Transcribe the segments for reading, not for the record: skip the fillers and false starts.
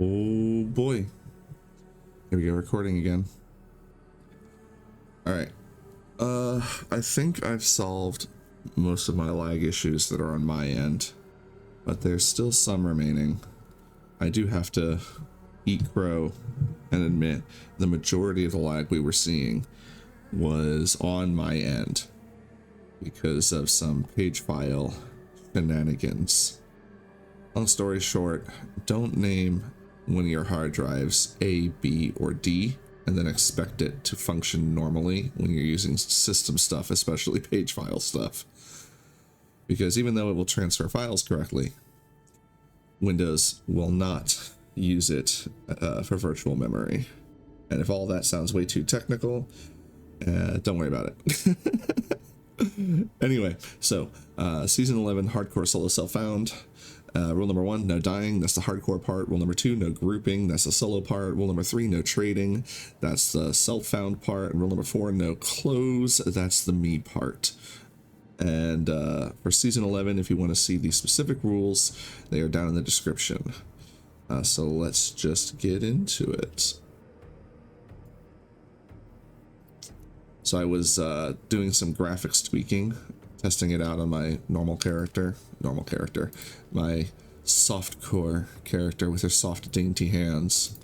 Oh boy. Here we go, recording again. All right. I think I've solved most of my lag issues that are on my end, but there's still some remaining. I do have to eat crow and admit the majority of the lag we were seeing was on my end because of some page file shenanigans. Long story short, don't name one of your hard drives A, B, or D and then expect it to function normally when you're using system stuff, especially page file stuff. Because even though it will transfer files correctly, Windows will not use it for virtual memory. And if all that sounds way too technical, don't worry about it. Anyway, so Season 11, Hardcore Solo Self-Found. Rule number 1, no dying. That's the hardcore part. Rule number 2, no grouping. That's the solo part. Rule number 3, no trading. That's the self-found part. And rule number 4, no close. That's the me part. And for Season 11, if you want to see the specific rules, they are down in the description. So let's just get into it. So I was doing some graphics tweaking, testing it out on my normal character, my softcore character with her soft, dainty hands.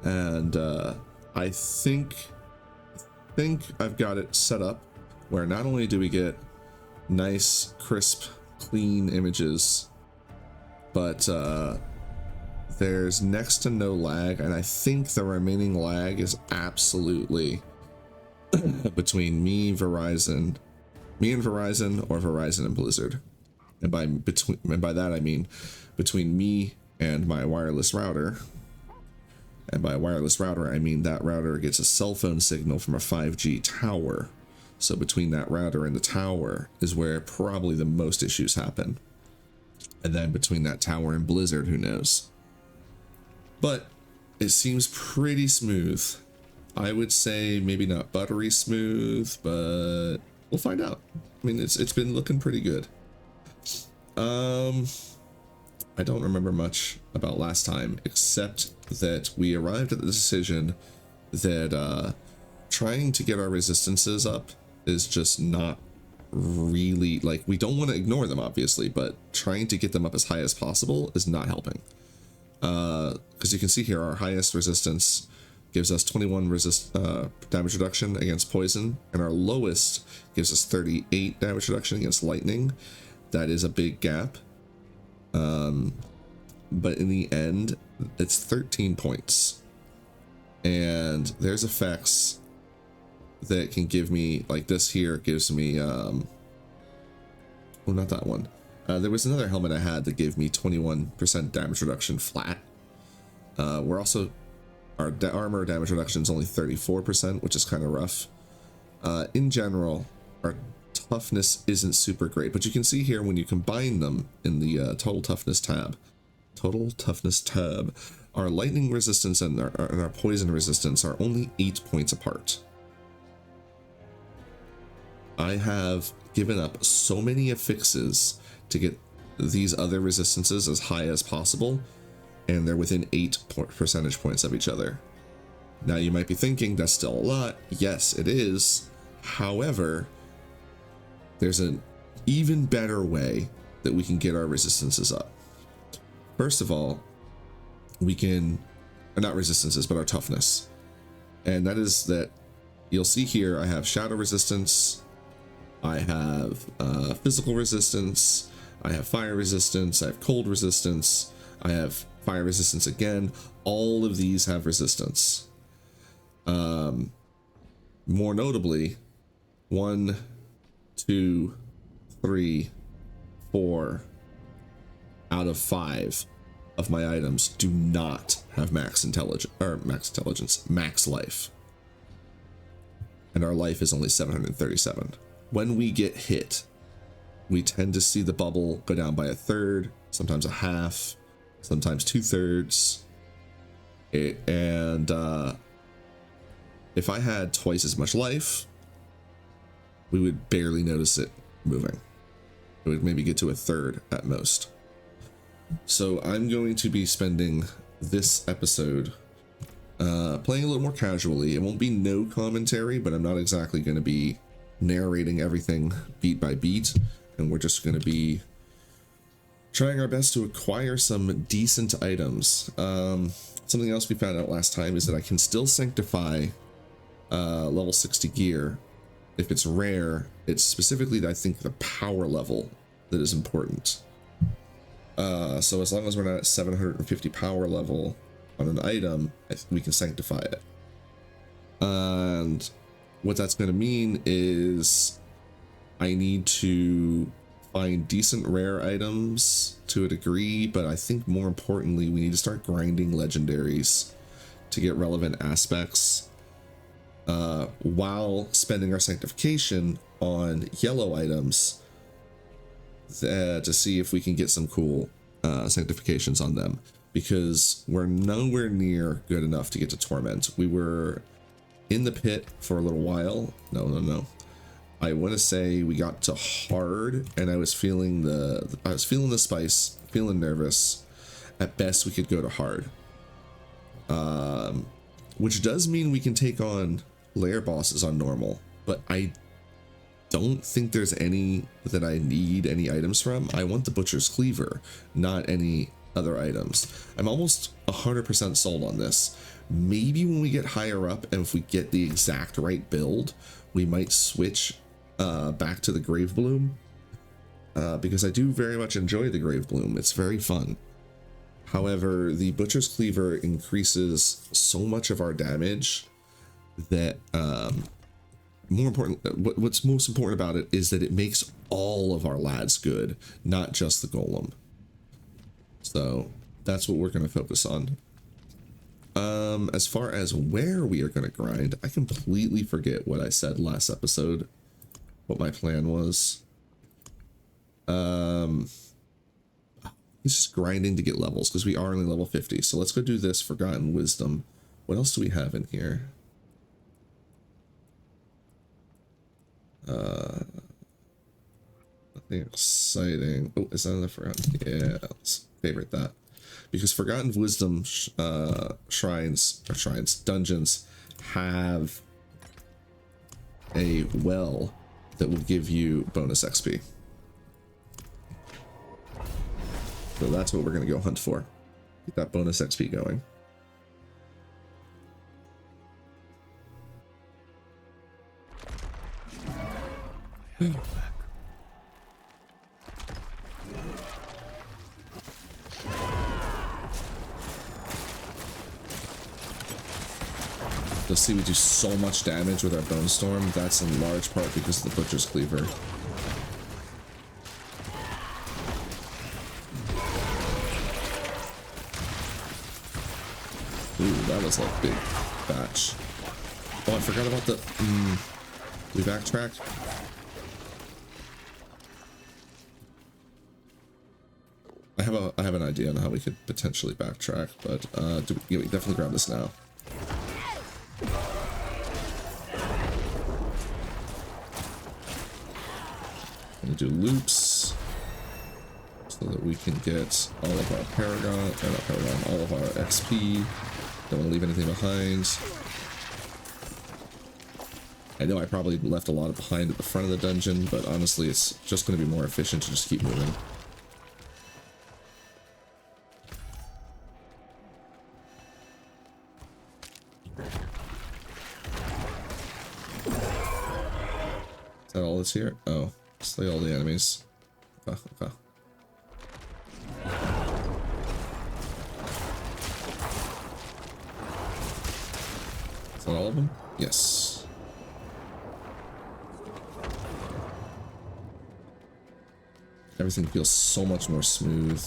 And I think I've got it set up where not only do we get nice, crisp, clean images, but there's next to no lag, and I think the remaining lag is absolutely between me and Verizon, or Verizon and Blizzard. And by that I mean between me and my wireless router. And by wireless router I mean that router gets a cell phone signal from a 5G tower. So between that router and the tower is where probably the most issues happen. And then between that tower and Blizzard, who knows? But it seems pretty smooth. I would say maybe not buttery smooth, but we'll find out. I mean, it's been looking pretty good. I don't remember much about last time, except that we arrived at the decision that trying to get our resistances up is just not really, like, we don't want to ignore them, obviously, but trying to get them up as high as possible is not helping. Because you can see here, our highest resistance gives us 21 damage reduction against poison, and our lowest gives us 38 damage reduction against lightning. That is a big gap. But in the end, it's 13 points. And there's effects that can give me, like this here gives me, oh, not that one. There was another helmet I had that gave me 21% damage reduction flat. We're also, our armor damage reduction is only 34%, which is kind of rough. In general, our toughness isn't super great, but you can see here when you combine them in the total toughness tab, our lightning resistance and our poison resistance are only 8 points apart. I have given up so many affixes to get these other resistances as high as possible, and they're within 8 percentage points of each other. Now you might be thinking that's still a lot. Yes, it is. However, there's an even better way that we can get our resistances up. First of all, we can, not resistances, but our toughness. And that is that you'll see here I have shadow resistance, I have physical resistance, I have fire resistance, I have cold resistance, I have fire resistance again. All of these have resistance. More notably, 1, 2, 3, 4 out of 5 of my items do not have max life. And our life is only 737. When we get hit, we tend to see the bubble go down by a third, sometimes a half, sometimes 2/3. And if I had twice as much life, we would barely notice it moving. It would maybe get to a third at most. So I'm going to be spending this episode playing a little more casually. It won't be no commentary, but I'm not exactly going to be narrating everything beat by beat, and we're just going to be trying our best to acquire some decent items. Something else we found out last time is that I can still sanctify level 60 gear. If it's rare, it's specifically, I think, the power level that is important. So as long as we're not at 750 power level on an item, we can sanctify it. And what that's going to mean is I need to find decent rare items to a degree, but I think more importantly, we need to start grinding legendaries to get relevant aspects while spending our sanctification on yellow items to see if we can get some cool sanctifications on them, because we're nowhere near good enough to get to Torment. We were in the pit for a little while. No. I want to say we got to hard, and I was feeling the spice, feeling nervous. At best, we could go to hard, which does mean we can take on lair bosses on normal. But I don't think there's any that I need any items from. I want the Butcher's Cleaver, not any other items. I'm almost 100% sold on this. Maybe when we get higher up, and if we get the exact right build, we might switch back to the Grave Bloom, because I do very much enjoy the Grave Bloom. It's very fun. However, the Butcher's Cleaver increases so much of our damage that more important, what's most important about it is that it makes all of our lads good, not just the golem. So that's what we're going to focus on. As far as where we are going to grind, I completely forget what I said last episode, what my plan was. It's just grinding to get levels, because we are only level 50. So let's go do this Forgotten Wisdom. What else do we have in here? Nothing exciting. Oh, is that another Forgotten? Yeah, let's favorite that. Because Forgotten Wisdom dungeons have a well that will give you bonus XP. So that's what we're going to go hunt for. Get that bonus XP going. You'll see we do so much damage with our Bone Storm. That's in large part because of the Butcher's Cleaver. Ooh, that was like big batch. Oh, I forgot about the... we backtrack? I have an idea on how we could potentially backtrack, but we definitely grab this now. Gonna do loops so that we can get all of our all of our XP. Don't want to leave anything behind. I know I probably left a lot behind at the front of the dungeon, but honestly, it's just going to be more efficient to just keep moving. Is that all that's here? Oh, slay all the enemies. Okay, okay. Is that all of them? Yes. Everything feels so much more smooth.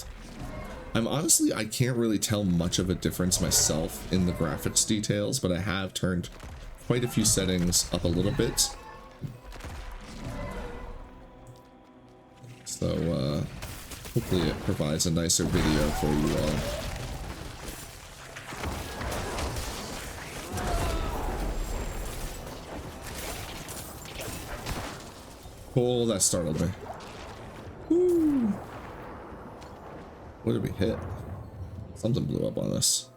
I can't really tell much of a difference myself in the graphics details, but I have turned quite a few settings up a little bit. So, hopefully it provides a nicer video for you all. Oh, that startled me. Woo. What did we hit? Something blew up on us.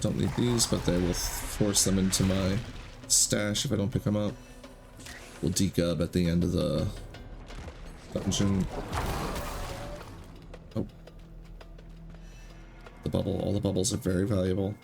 Don't need these, but they will force them into my stash if I don't pick them up. We'll decub at the end of the dungeon. Oh. The bubble. All the bubbles are very valuable.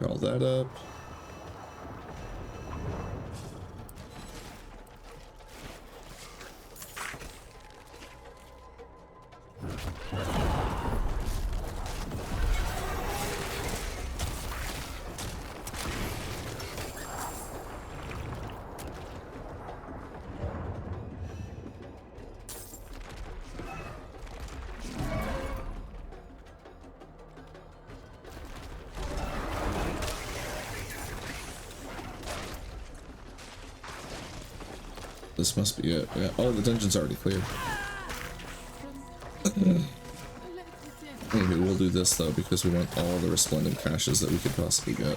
All that up. This must be it. Yeah. Oh, the dungeon's already cleared. Anyway, we'll do this though because we want all the resplendent caches that we could possibly get.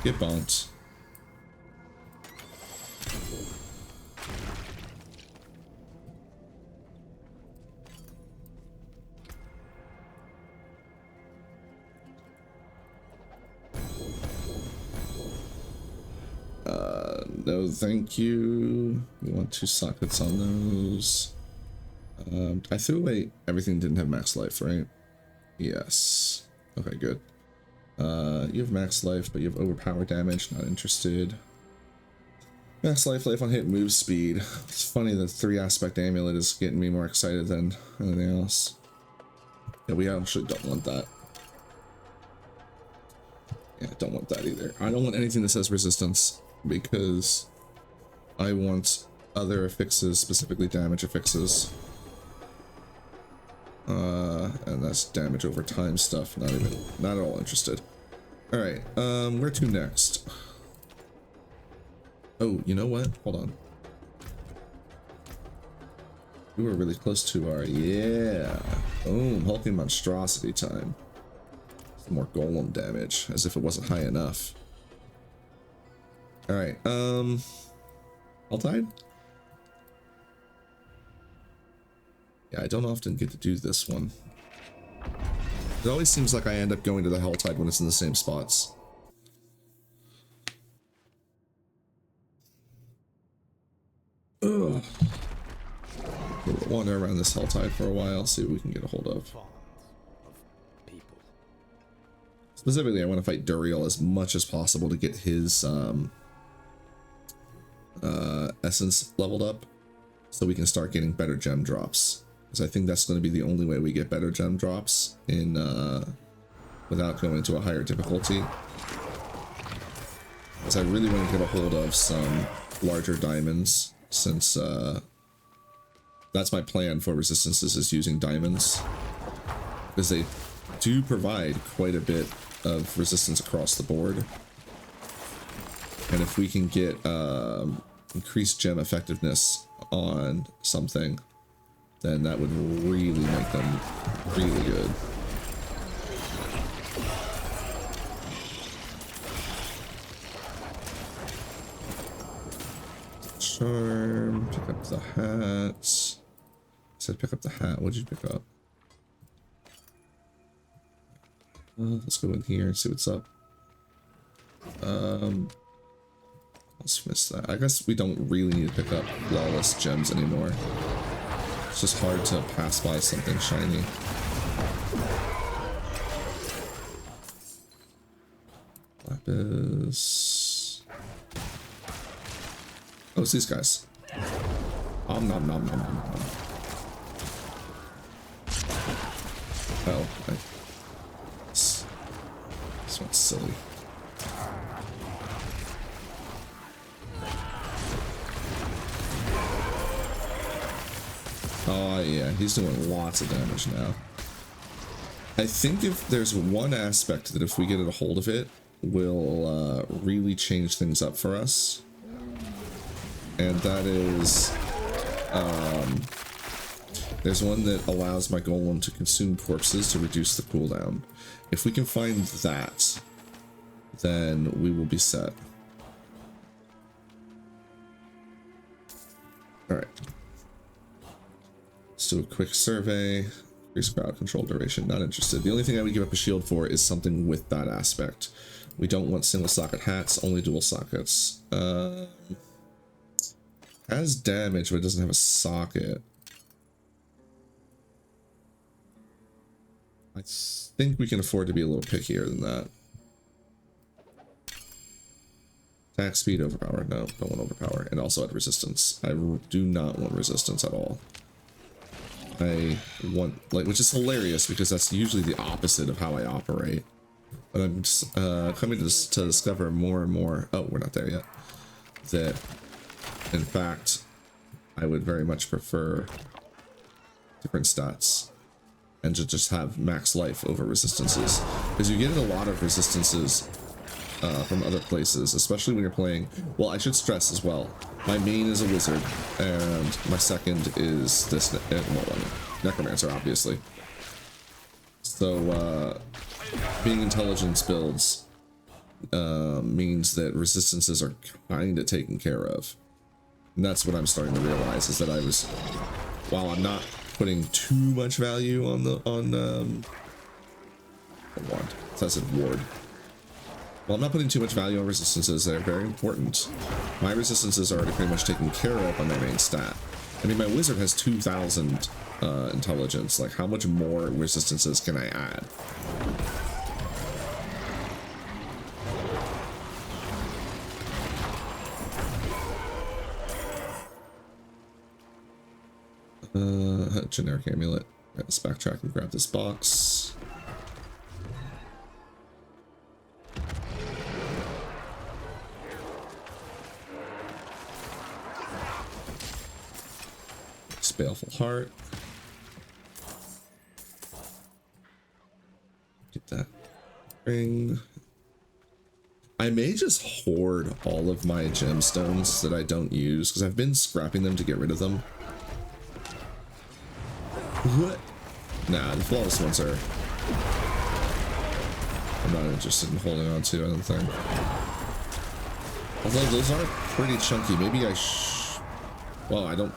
Get bonked. No thank you. We want 2 sockets on those. I threw away everything that didn't have max life, right? Yes. Okay, good. You have max life, but you have overpower damage, not interested. Max life, life on hit, move speed. It's funny that 3-aspect amulet is getting me more excited than anything else. Yeah, we actually don't want that. Yeah, I don't want that either. I don't want anything that says resistance, because I want other affixes, specifically damage affixes. And that's damage over time stuff, not at all interested. Alright, where to next? Oh, you know what? Hold on. We were really close to our, yeah. Boom, hulking monstrosity time. Some more golem damage, as if it wasn't high enough. Alright, all tied? Yeah, I don't often get to do this one. It always seems like I end up going to the Helltide when it's in the same spots. Ugh. We'll wander around this Helltide for a while, see what we can get a hold of. Specifically, I want to fight Duriel as much as possible to get his essence leveled up, so we can start getting better gem drops. Because I think that's going to be the only way we get better gem drops in without going to a higher difficulty. Because I really want to get a hold of some larger diamonds, since that's my plan for resistances, is using diamonds, because they do provide quite a bit of resistance across the board. And if we can get increased gem effectiveness on something, then that would really make them really good. Charm, pick up the hats. I said pick up the hat. What'd you pick up? Let's go in here and see what's up. Let's miss that. I guess we don't really need to pick up flawless gems anymore. It's just hard to pass by something shiny. Lapis. Oh, it's these guys. Nom nom nom nom nom. Oh, this one's silly. Oh yeah, he's doing lots of damage now. I think if there's one aspect that if we get a hold of it, will really change things up for us. And that is, there's one that allows my golem to consume corpses to reduce the cooldown. If we can find that, then we will be set. Alright. Let's do a quick survey. Increase crowd control duration. Not interested. The only thing I would give up a shield for is something with that aspect. We don't want single socket hats, only dual sockets. Has damage, but it doesn't have a socket. I think we can afford to be a little pickier than that. Attack speed overpower. No, don't want overpower. And also add resistance. I do not want resistance at all. I want, like, which is hilarious because that's usually the opposite of how I operate. But I'm just, coming to discover more and more. Oh, we're not there yet. That, in fact, I would very much prefer different stats and to just have max life over resistances, because you get a lot of resistances from other places, especially when you're playing. Well, I should stress as well, my main is a wizard and my second is this necromancer, obviously. So being intelligence builds means that resistances are kind of taken care of. And that's what I'm starting to realize, is that I was, while I'm not putting too much value on the ward. Well, I'm not putting too much value on resistances. They're very important. My resistances are already pretty much taken care of on my main stat. I mean, my wizard has 2,000 intelligence. Like, how much more resistances can I add? Generic amulet. Right, let's backtrack and grab this box. Baleful Heart. Get that ring. I may just hoard all of my gemstones that I don't use, because I've been scrapping them to get rid of them. What? Nah, the flawless ones are... I'm not interested in holding on to, I don't think. Although those are pretty chunky. Maybe I well, I don't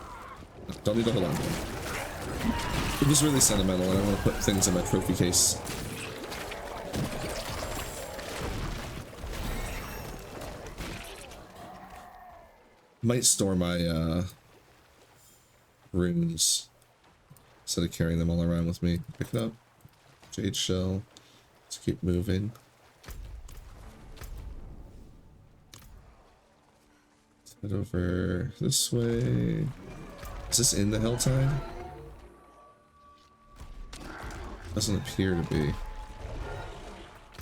need to hold on to them. It was really sentimental, and I want to put things in my trophy case. Might store my runes instead of carrying them all around with me. Pick it up. Jade shell. Let's keep moving. Let's head over this way. Is this in the Helltide? Doesn't appear to be.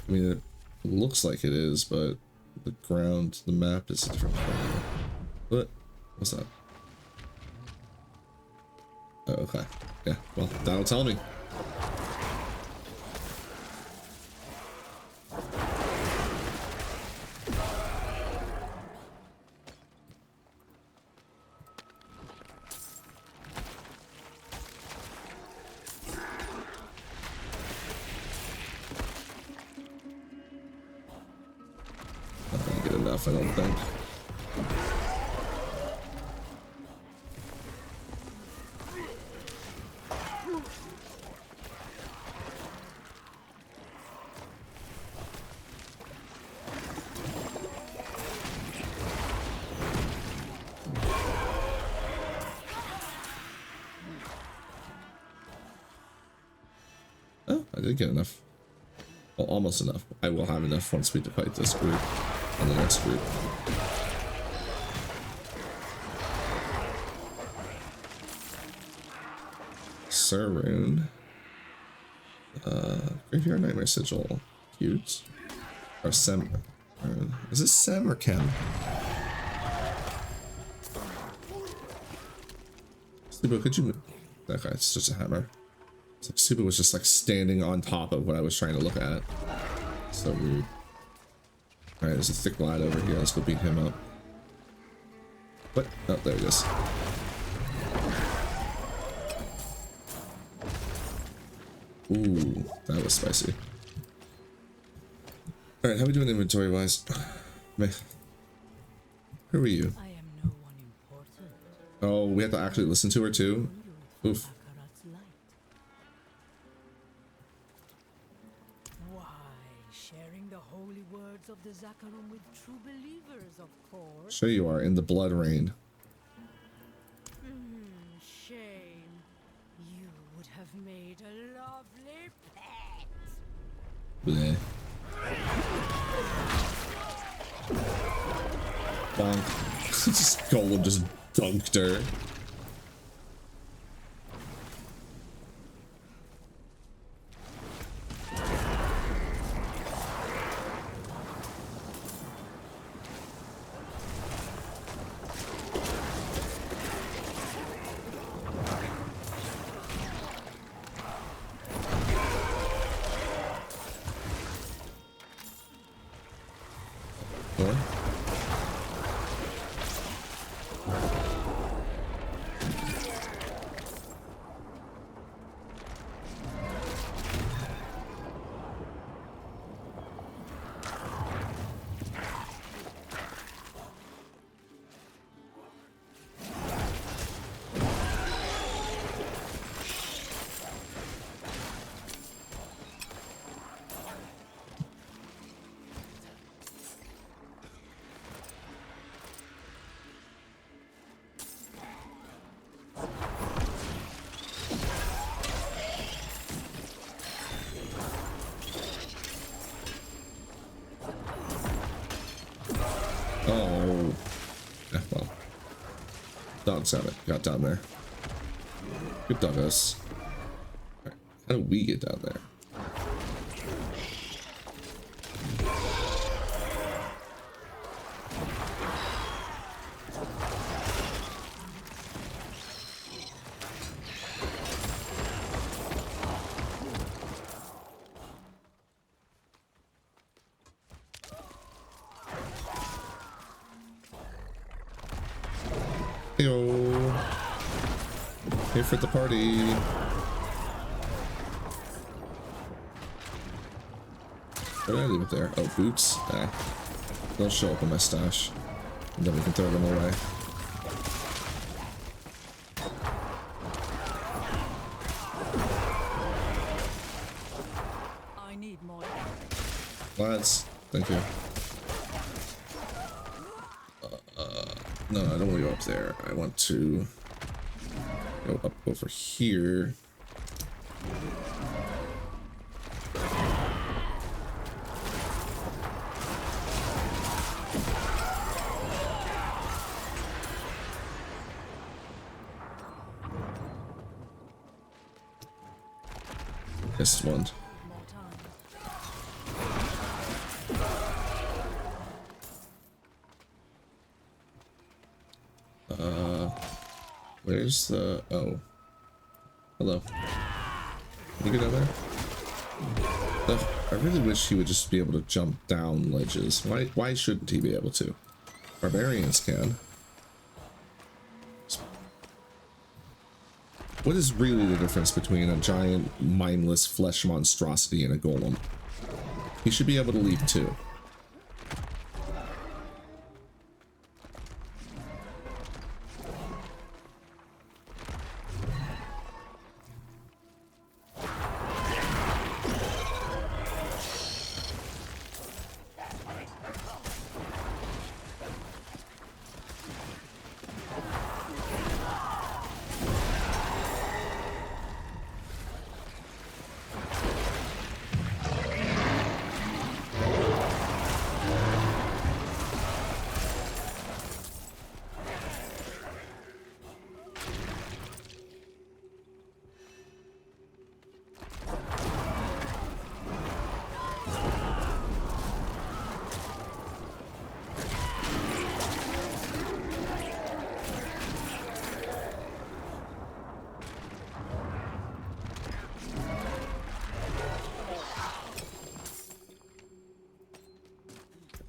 I mean, it looks like it is, but the ground, the map is a different color. What? What's that? Oh, okay. Yeah, well, that'll tell me. Not gonna get enough, I don't think. Oh, I did get enough. Well, almost enough. I will have enough once we fight this group and the next group. Sarun. Graveyard Nightmare Sigil. Cute. Or Sem. Is it Sem or Kem? Subo, could you move? Okay, it's just a hammer. It's like Subo was just like standing on top of what I was trying to look at. So rude. Alright, there's a thick lad over here. Let's go beat him up. What? Oh, there it is. Ooh, that was spicy. Alright, how are we doing inventory wise? Who are you? I am no one important. Oh, we have to actually listen to her too? Oof. Why, sharing the holy words of the Zakarum with true believers, of course. Sure you are, in the blood rain. Shame. You would have made a lovely pet. Bleh. Bonk. Just Golem just dunked her. What? Oh. Yeah, well. Dogs have it. Got down there. Good doggos. Alright. How do we get down there? Heyo. Here for the party. Where did I leave it there? Oh, boots. They'll show up in my stash. And then we can throw them away. I need more. Lads, thank you. No, I don't want to go up there. I want to Go up over here. Missed one. Where's the... Oh. Hello. Can you get down there? Ugh, I really wish he would just be able to jump down ledges. Why shouldn't he be able to? Barbarians can. What is really the difference between a giant, mindless flesh monstrosity and a golem? He should be able to leap too.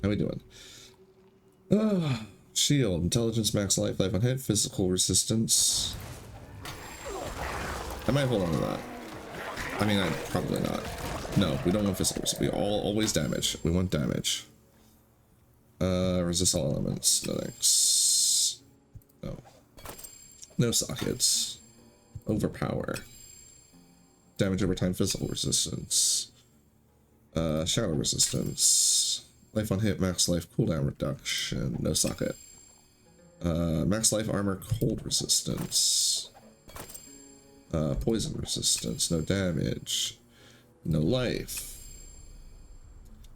How we doing? Shield, intelligence, max life, life on hit, physical resistance. I might hold on to that. I mean, probably not. No, we don't want physical resistance. We always damage. We want damage. Resist all elements. No thanks. No. No sockets. Overpower. Damage over time, physical resistance. Shadow resistance. Life on hit, max life, cooldown reduction, no socket. Max life, armor, cold resistance. Poison resistance, no damage. No life.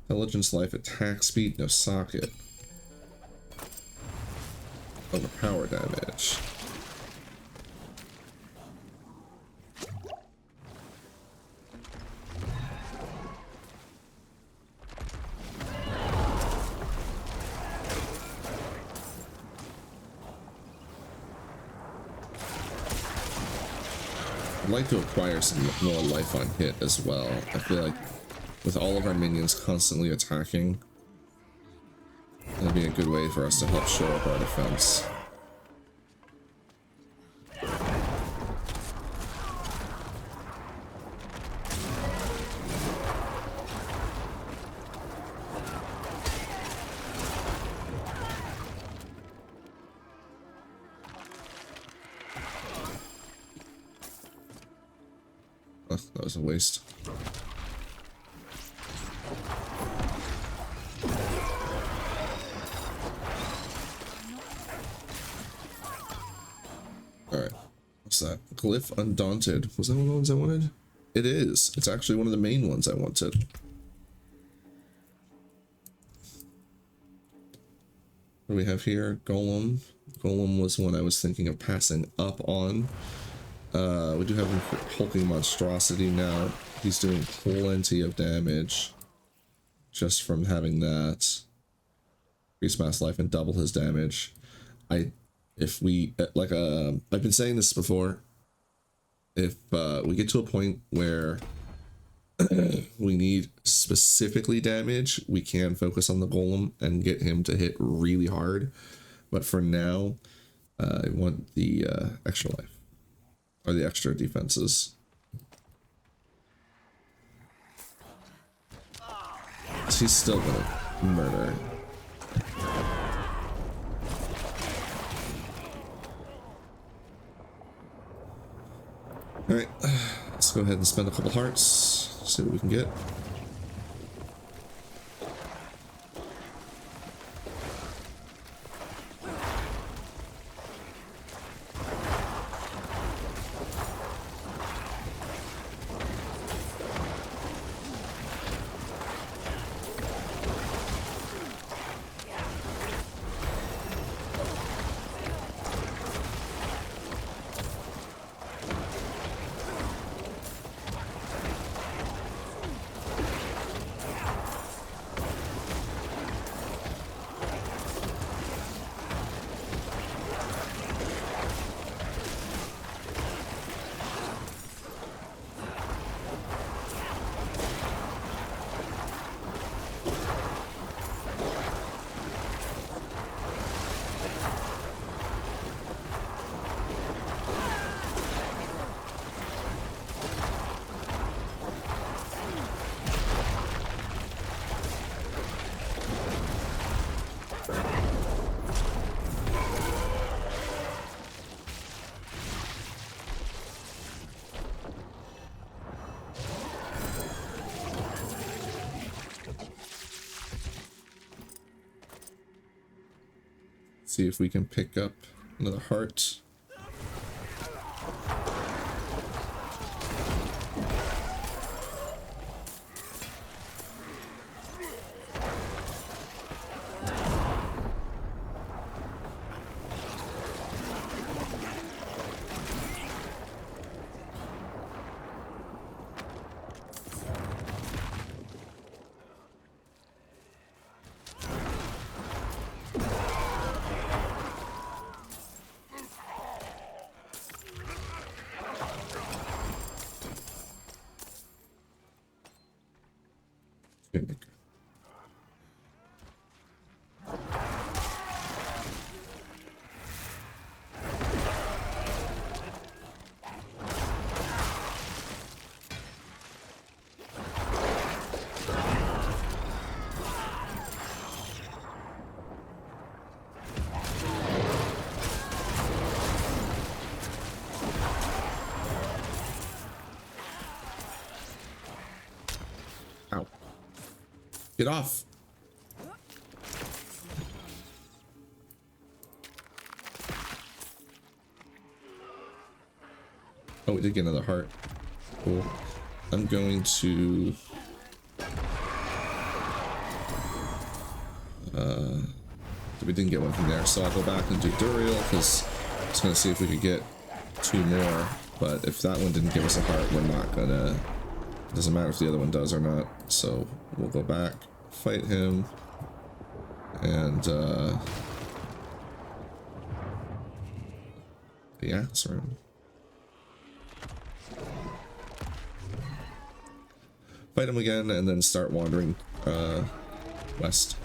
Intelligence, life, attack speed, no socket. Overpower damage. I'd like to acquire some more life on hit as well. I feel like with all of our minions constantly attacking, that'd be a good way for us to help shore up our defense. That was a waste. Alright. What's that? Glyph Undaunted. Was that one of the ones I wanted? It is. It's actually one of the main ones I wanted. What do we have here? Golem. Golem was one I was thinking of passing up on. We do have him hulking monstrosity now. He's doing plenty of damage just from having that. Increase mass life and double his damage. If we like I've been saying this before. If we get to a point where we need specifically damage, we can focus on the golem and get him to hit really hard. But for now, I want the extra life. Or the extra defenses. She's still gonna murder. Alright, let's go ahead and spend a couple hearts, see what we can get. See if we can pick up another heart. Ow. Get off. Oh, we did get another heart. Cool. I'm going to... we didn't get one from there, so I'll go back and do Duriel, because I was going to see if we could get 2 more, but if that one didn't give us a heart, we're not going to... It doesn't matter if the other one does or not, so we'll go back, fight him, and, the axe room. Fight him again, and then start wandering, west.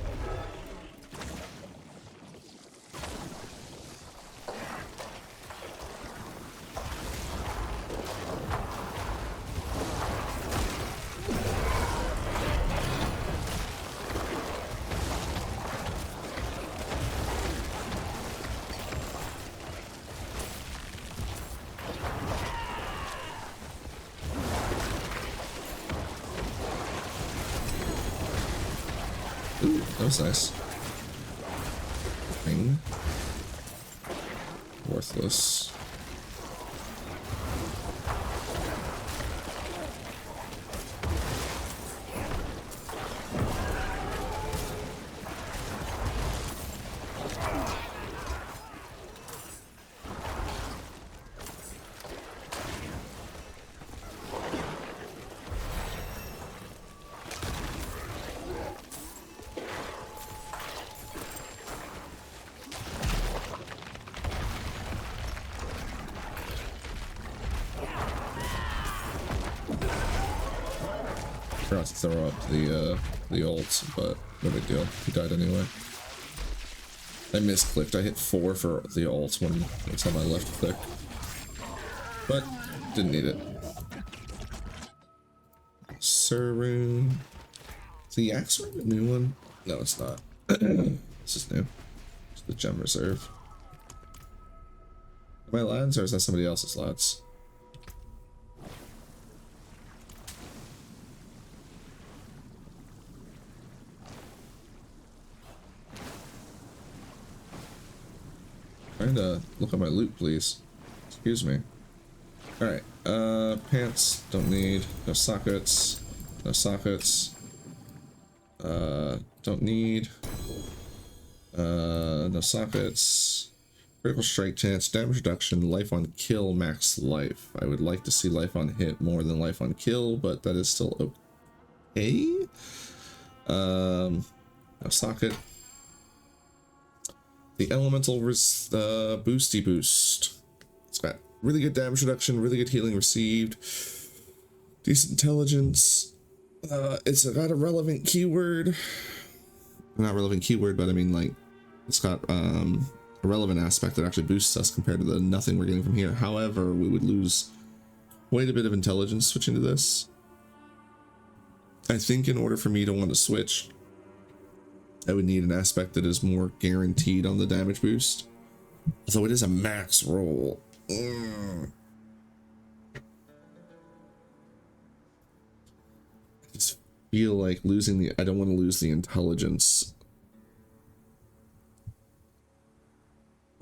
Ooh, that was nice. Ring. Worthless. Forgot to throw up the ult, but no big deal. He died anyway. I misclicked. I hit 4 for the ult when it's on my left click, but didn't need it. Sarun. Is the axe room a new one? No, it's not. This is new. It's the gem reserve. Am I lads, or is that somebody else's lads? Trying to look at my loot, please. Excuse me. Alright, pants, don't need. No sockets. No sockets. Don't need. No sockets. Critical strike chance, damage reduction, life on kill, max life. I would like to see life on hit more than life on kill, but that is still okay. No socket. The elemental boosty boost. It's got really good damage reduction, really good healing received, decent intelligence. It's got a relevant keyword. Not relevant keyword, but I mean, like, it's got a relevant aspect that actually boosts us compared to the nothing we're getting from here. However, we would lose quite a bit of intelligence switching to this. I think in order for me to want to switch, I would need an aspect that is more guaranteed on the damage boost. Although it is a max roll. I just feel like losing I don't want to lose the intelligence.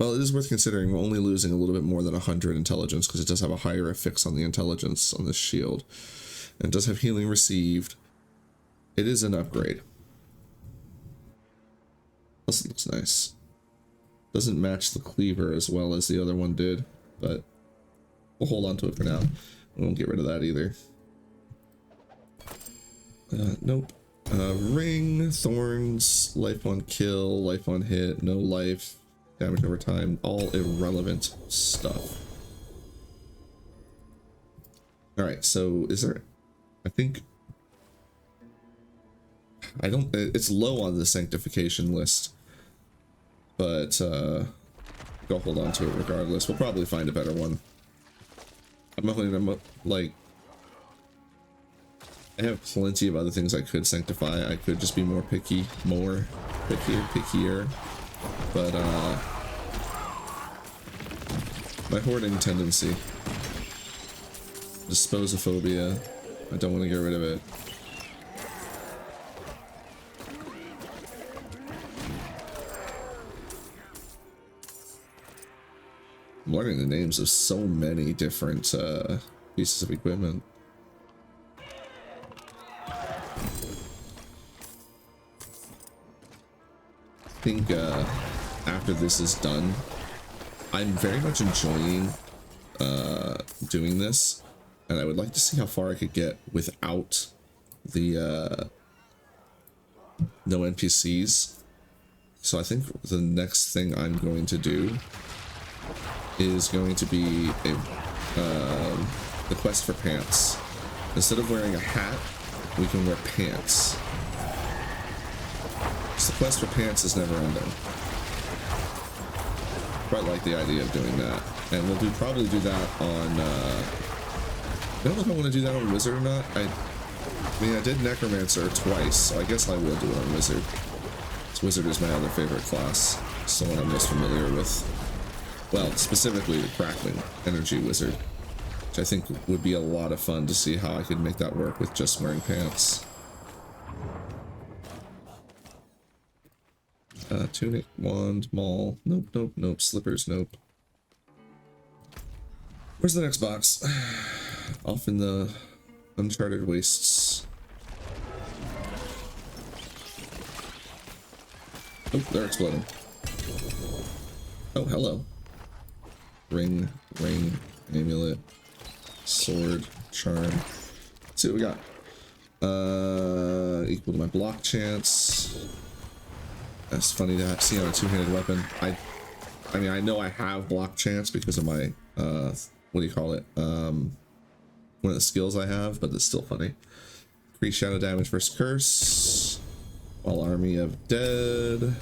Well, it is worth considering we're only losing a little bit more than 100 intelligence because it does have a higher affix on the intelligence on this shield. And it does have healing received. It is an upgrade. Plus it looks nice. Doesn't match the cleaver as well as the other one did, but we'll hold on to it for now. We won't get rid of that either. Nope. Ring, thorns, life on kill, life on hit, no life, damage over time, all irrelevant stuff. Alright, so is there... I think... I don't... It's low on the sanctification list. But, go hold on to it regardless. We'll probably find a better one. I'm definitely, like... I have plenty of other things I could sanctify. I could just be more picky. Pickier. But, my hoarding tendency. Disposophobia. I don't want to get rid of it. I'm learning the names of so many different pieces of equipment. I think after this is done, I'm very much enjoying doing this, and I would like to see how far I could get without the no NPCs. So I think the next thing I'm going to do is going to be the quest for pants. Instead of wearing a hat, we can wear pants. So the quest for pants is never ending. Quite like the idea of doing that, and we'll probably do that on. I don't know if I want to do that on Wizard or not. I mean, I did Necromancer twice, so I guess I will do it on Wizard. Because Wizard is my other favorite class. It's the one I'm most familiar with. Well, specifically the Crackling Energy Wizard, which I think would be a lot of fun to see how I could make that work with just wearing pants. Tunic, wand, maul. Nope. Slippers, nope. Where's the next box? Off in the uncharted wastes. Oh, they're exploding. Oh, hello. Ring, amulet, sword, charm. Let's see what we got. Equal to my block chance. That's funny to see on a two-handed weapon. I mean, I know I have block chance because of my, what do you call it? One of the skills I have, but it's still funny. Increase shadow damage versus curse. While army of dead.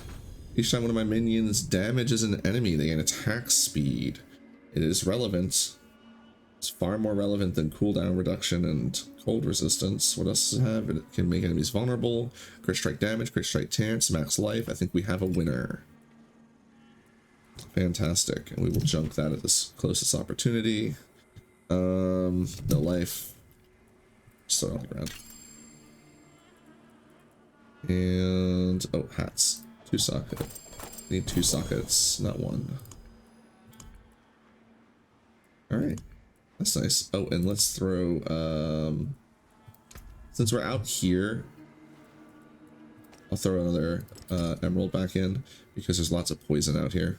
Each time one of my minions damages an enemy, they gain attack speed. It is relevant. It's far more relevant than cooldown reduction and cold resistance. What else does it have? It can make enemies vulnerable. Crit strike damage, crit strike chance, max life. I think we have a winner. Fantastic. And we will junk that at this closest opportunity. No life. Just throw it on the ground. And oh, hats. 2 sockets. Need 2 sockets, not 1. Alright. That's nice. Oh, and let's throw, since we're out here, I'll throw another emerald back in, because there's lots of poison out here.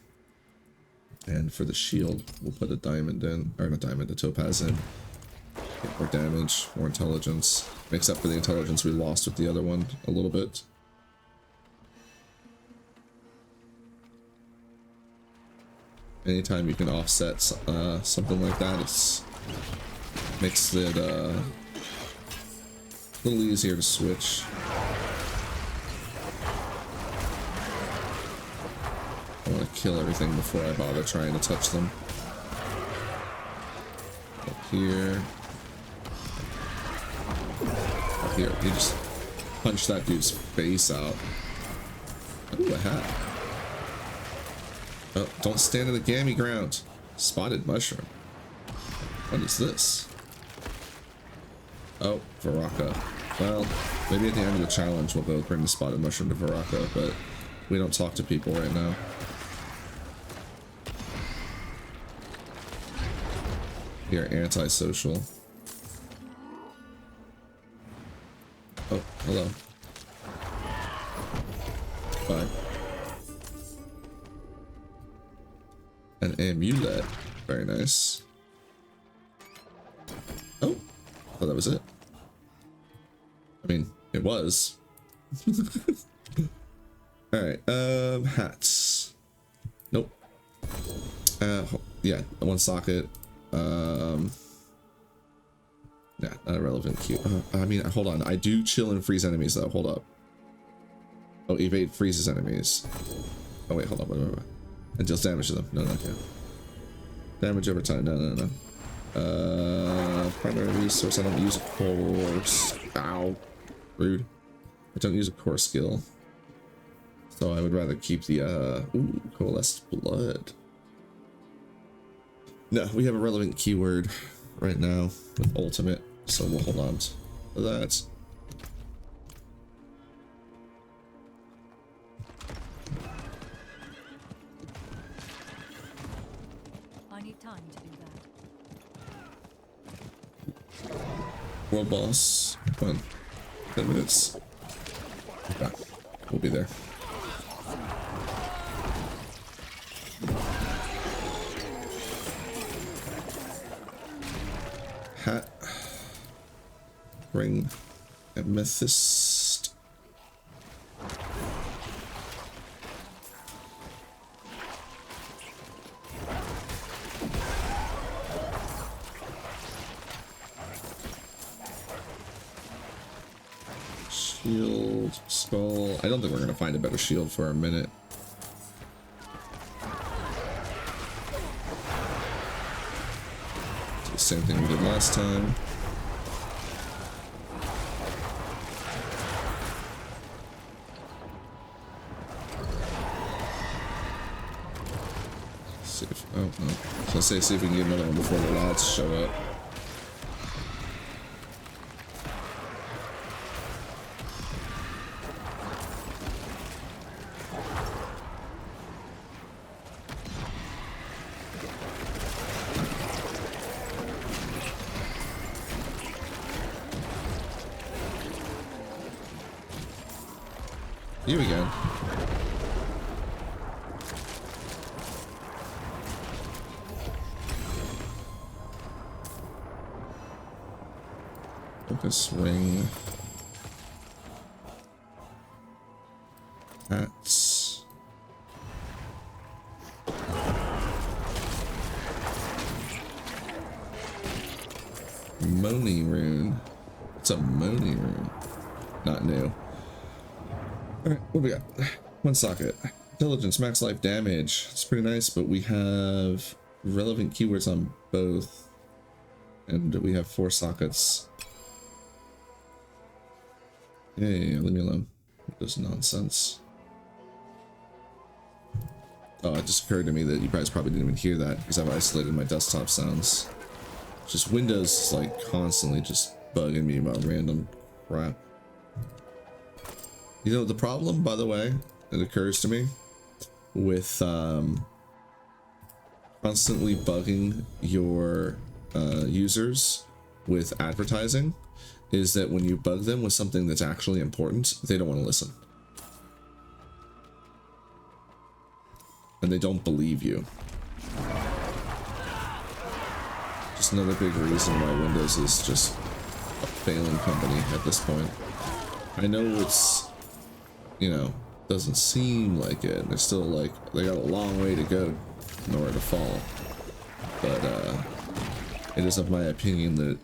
And for the shield, we'll put a diamond in, or not diamond, a topaz in. Get more damage, more intelligence. Makes up for the intelligence we lost with the other one a little bit. Anytime you can offset something like that, it's makes it a little easier to switch. I want to kill everything before I bother trying to touch them. Up here. Up here. You just punch that dude's face out. Ooh, a hat. Oh, don't stand in the gammy ground. Spotted mushroom. What is this? Oh, Varaka. Well, maybe at the end of the challenge we'll go bring the spotted mushroom to Varaka, but we don't talk to people right now. You're antisocial. Oh, hello. Bye. An amulet. Very nice. Oh, oh, that was it. I mean, it was. Alright, hats. Nope. Yeah, one socket. Yeah, not a relevant cue. I mean, hold on. I do chill and freeze enemies, though. Hold up. Oh, evade freezes enemies. Oh, wait, hold on. Wait. And deals damage to them. No, okay. Damage over time. No. Primary resource. I don't use a core. Ow. Rude. I don't use a core skill. So I would rather keep the, ooh, coalesced blood. No, we have a relevant keyword right now with ultimate, so we'll hold on to that. I need time to do that. World boss. Come on. 10 minutes. Yeah, we'll be there. Hat. Ring. Amethyst. Shield. Skull. I don't think we're gonna find a better shield for a minute. Same thing we did last time. See if, oh no. I was gonna say, see if we can get another one before the lads show up. You again. Focus ring. Hats. Moni rune. What's a Moni rune? Not new. Alright, what do we got? One socket. Intelligence, max life damage. It's pretty nice, but we have relevant keywords on both. And we have 4 sockets. Yeah, leave me alone. This nonsense. Oh, it just occurred to me that you guys probably didn't even hear that because I've isolated my desktop sounds. Just Windows is like constantly just bugging me about random crap. You know, the problem, by the way, that occurs to me with constantly bugging your users with advertising is that when you bug them with something that's actually important, they don't want to listen. And they don't believe you. Just another big reason why Windows is just a failing company at this point. I know it's, you know, doesn't seem like it. They're still like, they got a long way to go in order to fall. But it is of my opinion that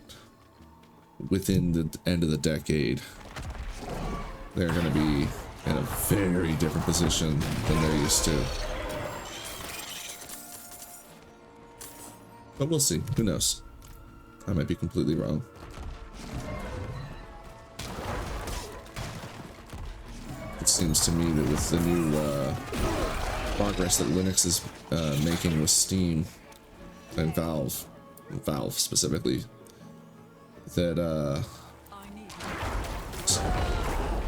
within the end of the decade, they're going to be in a very different position than they're used to. But we'll see. Who knows? I might be completely wrong. It seems to me that with the new progress that Linux is making with Steam and Valve specifically, that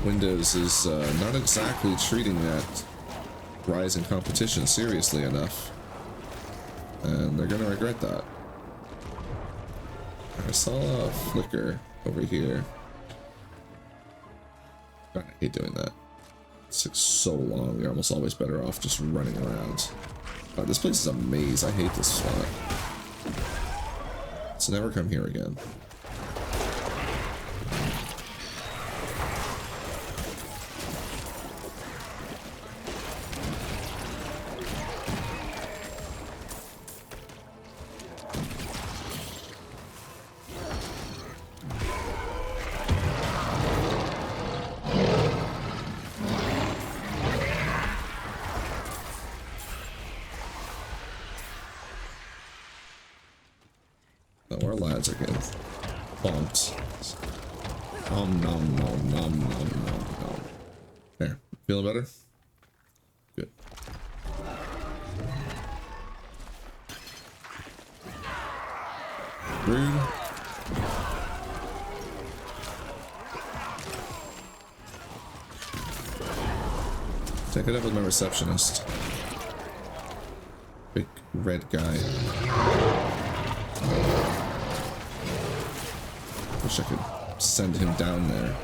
Windows is not exactly treating that rise in competition seriously enough, and they're gonna regret that. I saw a flicker over here. God, I hate doing that. It takes so long. You're almost always better off just running around. God, this place is a maze. I hate this spot. Let's never come here again. Our lads are getting bonked. Nom nom nom nom nom nom nom. There. Feeling better? Good. Rude. Take it up with my receptionist. Big red guy. Wish I could send him down there.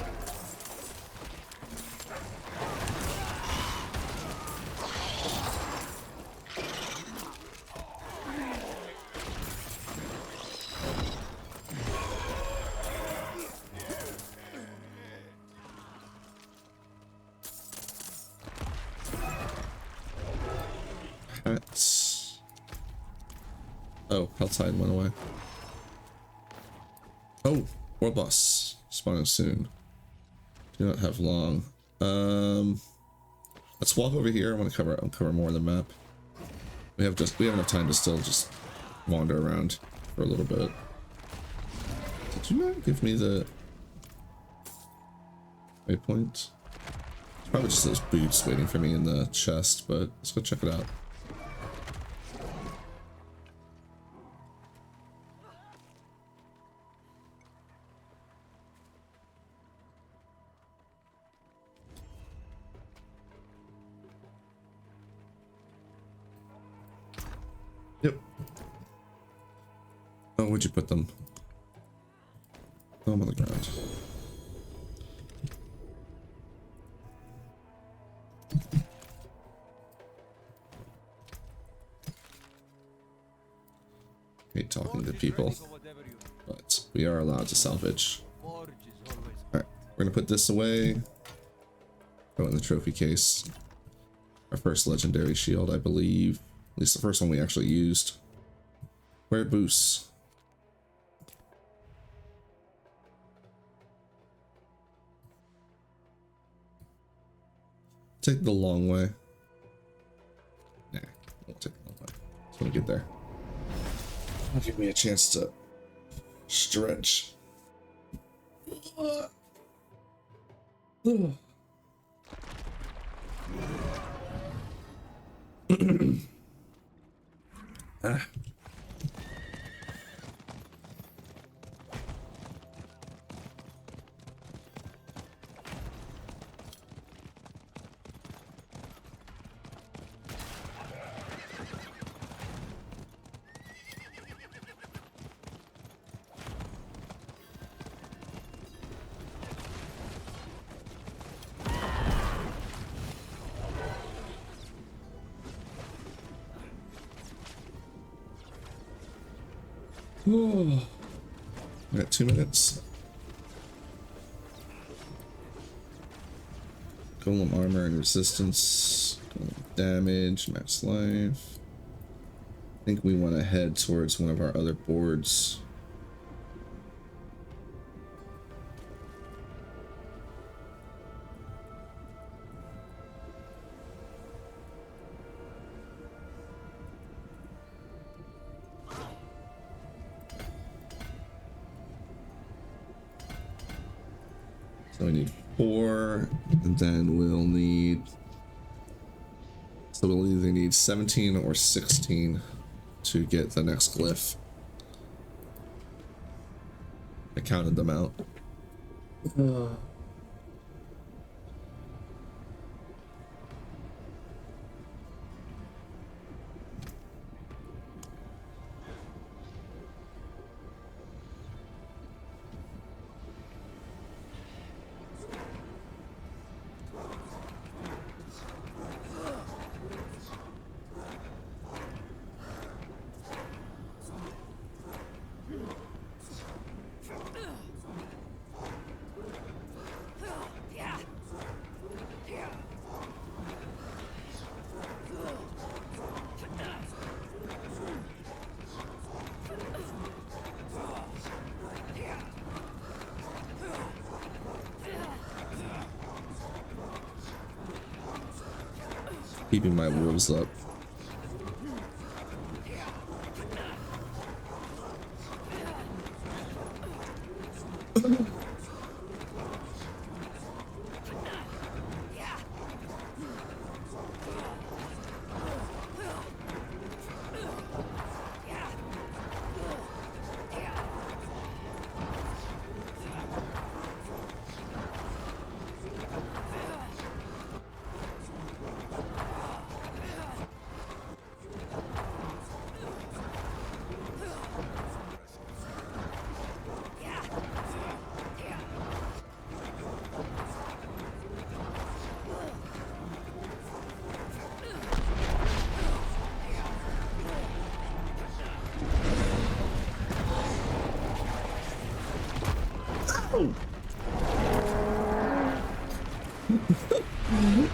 Hats. Oh, Helltide went away. Oh, world boss spawning soon. Do not have long. Let's walk over here. I want to cover more of the map. We have enough time to still just wander around for a little bit. Did you not give me the waypoint? It's probably just those boots waiting for me in the chest, but let's go check it out. Yep. Oh, where'd you put them? Oh, I'm on the ground. Hate talking to people, but we are allowed to salvage. Alright, we're gonna put this away. Throw it in the trophy case. Our first legendary shield, I believe. At least the first one we actually used. Where boosts? Take the long way. Nah, won't take the long way. Just want to get there. Give me a chance to stretch. Ah. Oh, I got 2 minutes. Golem armor and resistance, golem damage, max life. I think we want to head towards one of our other boards. So we need 4, and then we'll need... So we'll either need 17 or 16 to get the next glyph. I counted them out. Keeping my wolves up.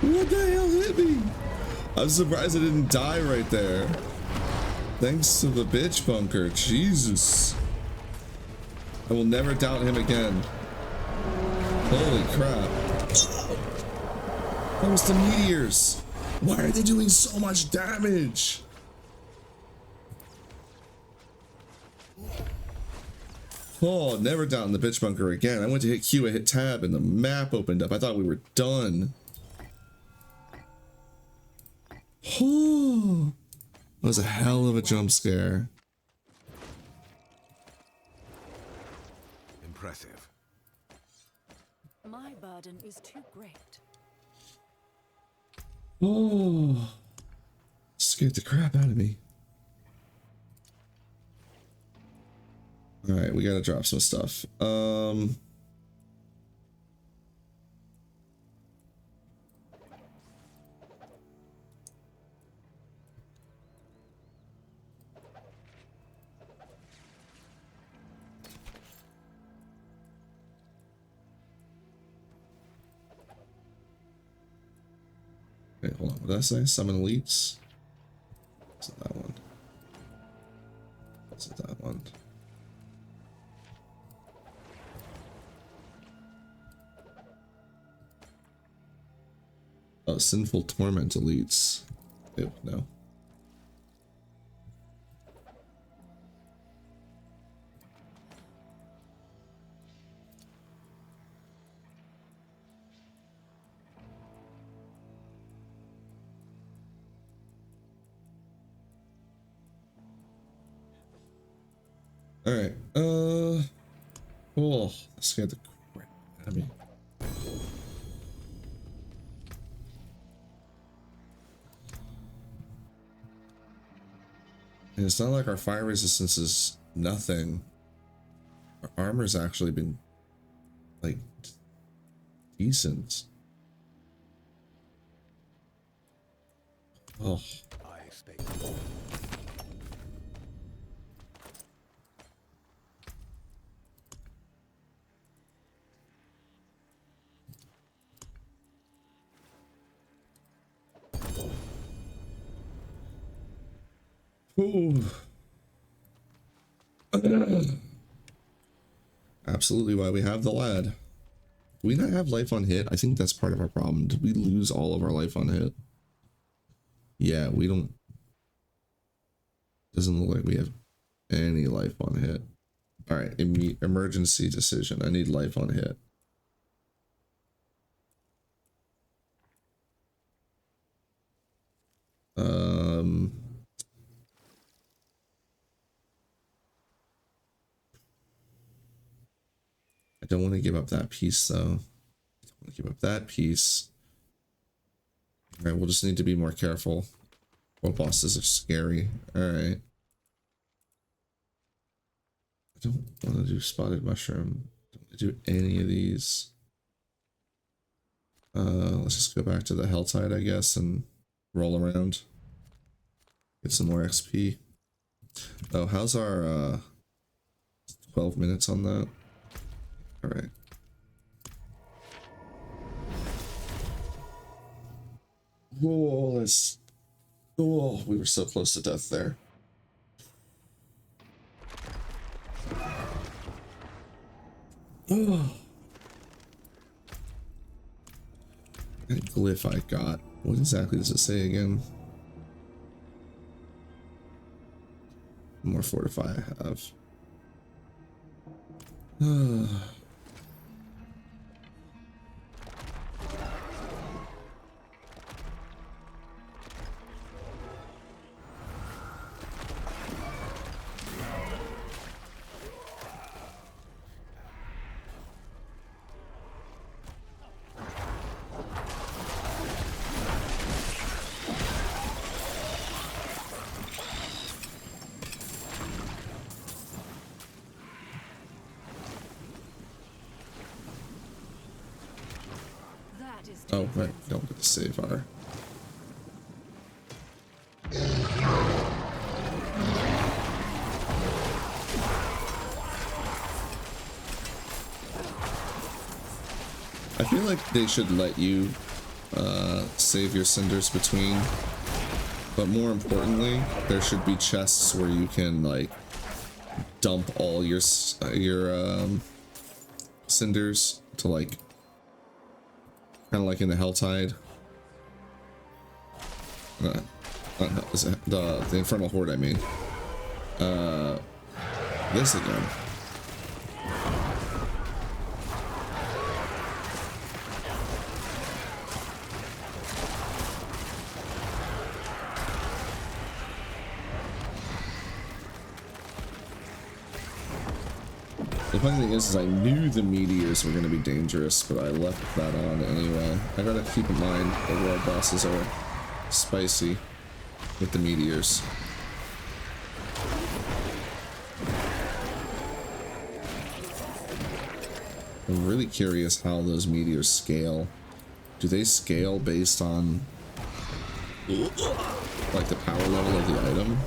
What the hell hit me? I'm surprised I didn't die right there. Thanks to the bitch bunker. Jesus. I will never doubt him again. Holy crap. That was the meteors. Why are they doing so much damage? Oh, never down the bitch bunker again. I went to hit Q, I hit tab, and the map opened up. I thought we were done. Oh, that was a hell of a jump scare. Impressive. My burden is too great. Oh, scared the crap out of me. All right, we gotta drop some stuff. Wait, hold on. What did I say? Summon elites? Is it that one? Is it that one? Oh, sinful torment elites. Ew, no. All right. Oh, that scared the crap out of me. And it's not like our fire resistance is nothing. Our armor's actually been like decent. Oh. I expect. Ooh. Absolutely why we have the lad. Do we not have life on hit? I think that's part of our problem. Did we lose all of our life on hit? Yeah, we don't. Doesn't look like we have any life on hit. All right, emergency decision. I need life on hit. I don't want to give up that piece though. I don't want to give up that piece. All right, we'll just need to be more careful. World bosses are scary. All right. I don't want to do spotted mushroom. Don't want to do any of these. Let's just go back to the Helltide, I guess, and roll around. Get some more XP. Oh, how's our 12 minutes on that? All right. Whoa, that's... Oh, we were so close to death there. Oh. That glyph I got. What exactly does it say again? More fortify I have. Oh, right, don't get the save fire. I feel like they should let you save your cinders between, but more importantly, there should be chests where you can like dump all your cinders to like kind of like in the Helltide. Is it the Infernal Horde, I mean. This again. The funny thing is I knew the meteors were going to be dangerous, but I left that on anyway. I gotta keep in mind the world bosses are spicy with the meteors. I'm really curious how those meteors scale. Do they scale based on like the power level of the item?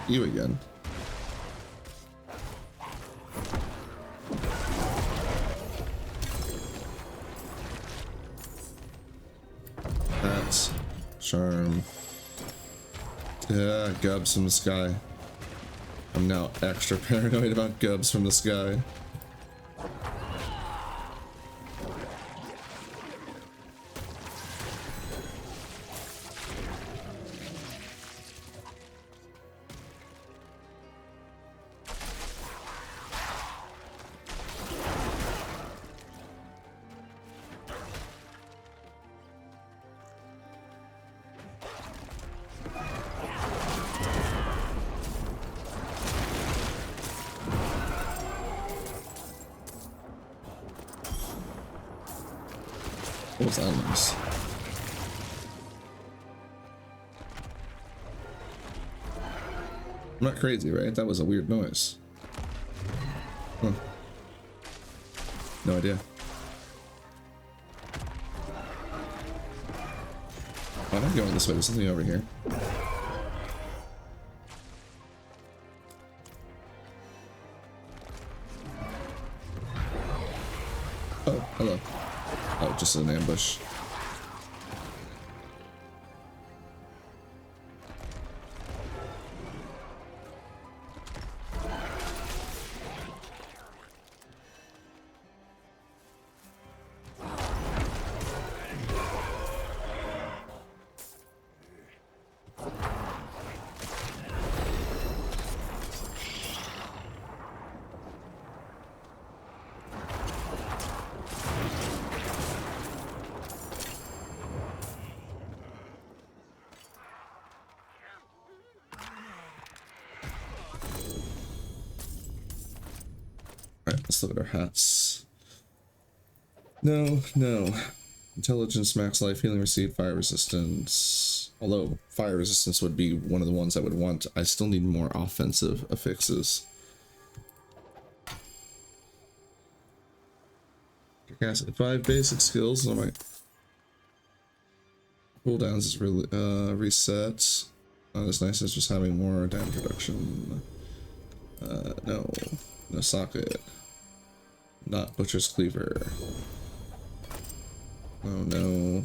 You again. That's charm. Yeah, gubs from the sky. I'm now extra paranoid about gubs from the sky. What was that noise? I'm not crazy, right? That was a weird noise. Huh. No idea. Oh, I'm not going this way. There's something over here. Oh, hello. Oh, just an ambush. Let's look at our hats. No, no. Intelligence, max life, healing received, fire resistance. Although fire resistance would be one of the ones I would want, I still need more offensive affixes. Cast 5 basic skills on my cooldowns is really reset. Not as nice as just having more damage reduction. No socket. Not Butcher's Cleaver. Oh no.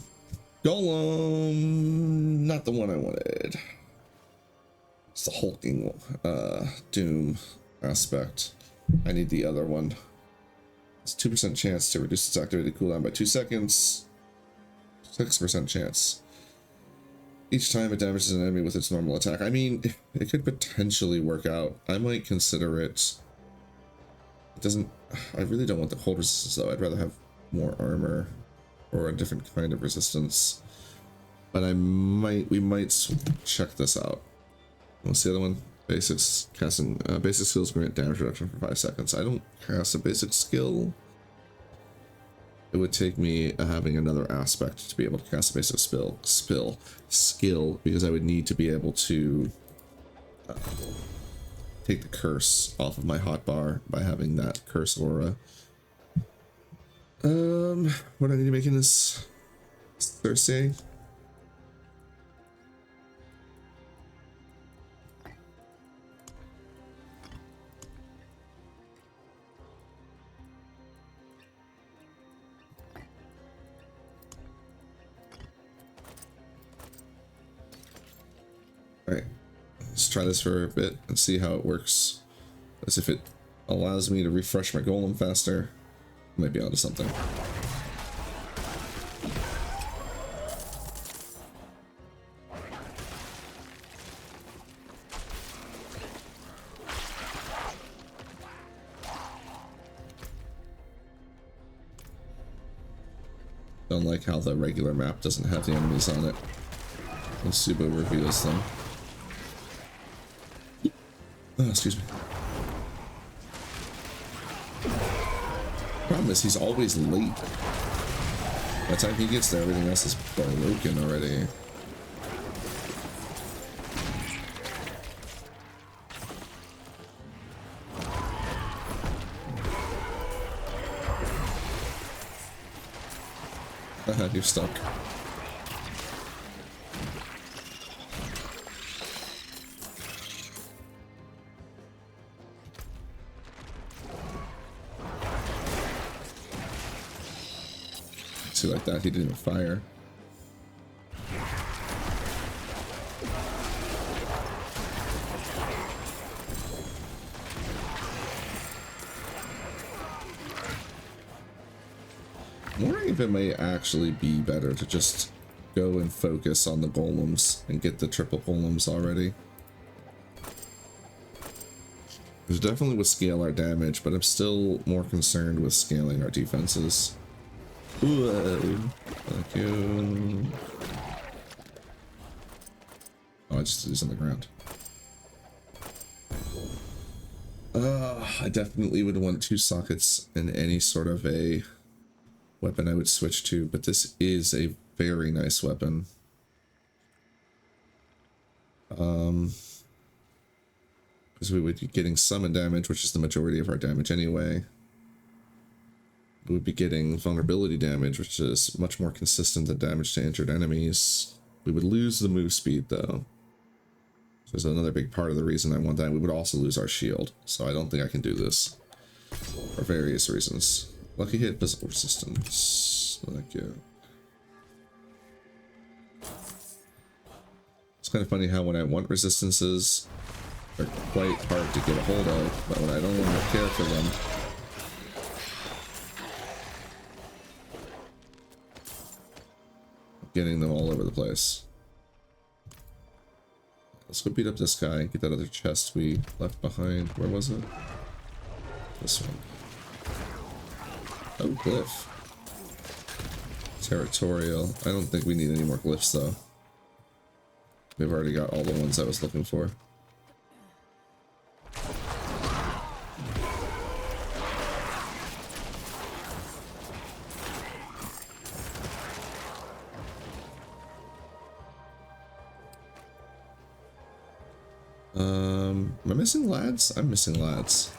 Golem, not the one I wanted. It's the hulking doom aspect. I need the other one. It's 2% chance to reduce its activated cooldown by 2 seconds. 6% chance. Each time it damages an enemy with its normal attack. I mean, it could potentially work out. I might consider it. It doesn't... I really don't want the cold resistance though. I'd rather have more armor or a different kind of resistance. But we might check this out. What's the other one? Basics. Casting basic skills grant damage reduction for 5 seconds. I don't cast a basic skill. It would take me having another aspect to be able to cast a basic skill because I would need to be able to take the curse off of my hotbar by having that curse aura. What do I need to make in this Thursday? Alright, let's try this for a bit and see how it works. As if it allows me to refresh my golem faster, I might be onto something. Don't like how the regular map doesn't have the enemies on it. And Subo reveals them. Oh, excuse me. Problem is, he's always late. By the time he gets there, everything else is broken already. Haha, you're stuck. See, like that, he didn't even fire. I'm wondering if it may actually be better to just go and focus on the golems and get the triple golems already. Because definitely would scale our damage, but I'm still more concerned with scaling our defenses. Whoa. Thank you. Oh, I just is on the ground. I definitely would want 2 sockets in any sort of a weapon I would switch to, but this is a very nice weapon. Because we would be getting summon damage, which is the majority of our damage anyway. We would be getting vulnerability damage, which is much more consistent than damage to injured enemies. We would lose the move speed, though. So there's another big part of the reason I want that. We would also lose our shield, so I don't think I can do this. For various reasons. Lucky hit, physical resistance. Thank you. It's kind of funny how when I want resistances, they're quite hard to get a hold of, but when I don't want to care for them, getting them all over the place. Let's go beat up this guy and get that other chest we left behind. Where was it? This one. Oh, glyph. Territorial. I don't think we need any more glyphs though. We've already got all the ones I was looking for. Am I missing lads? I'm missing lads.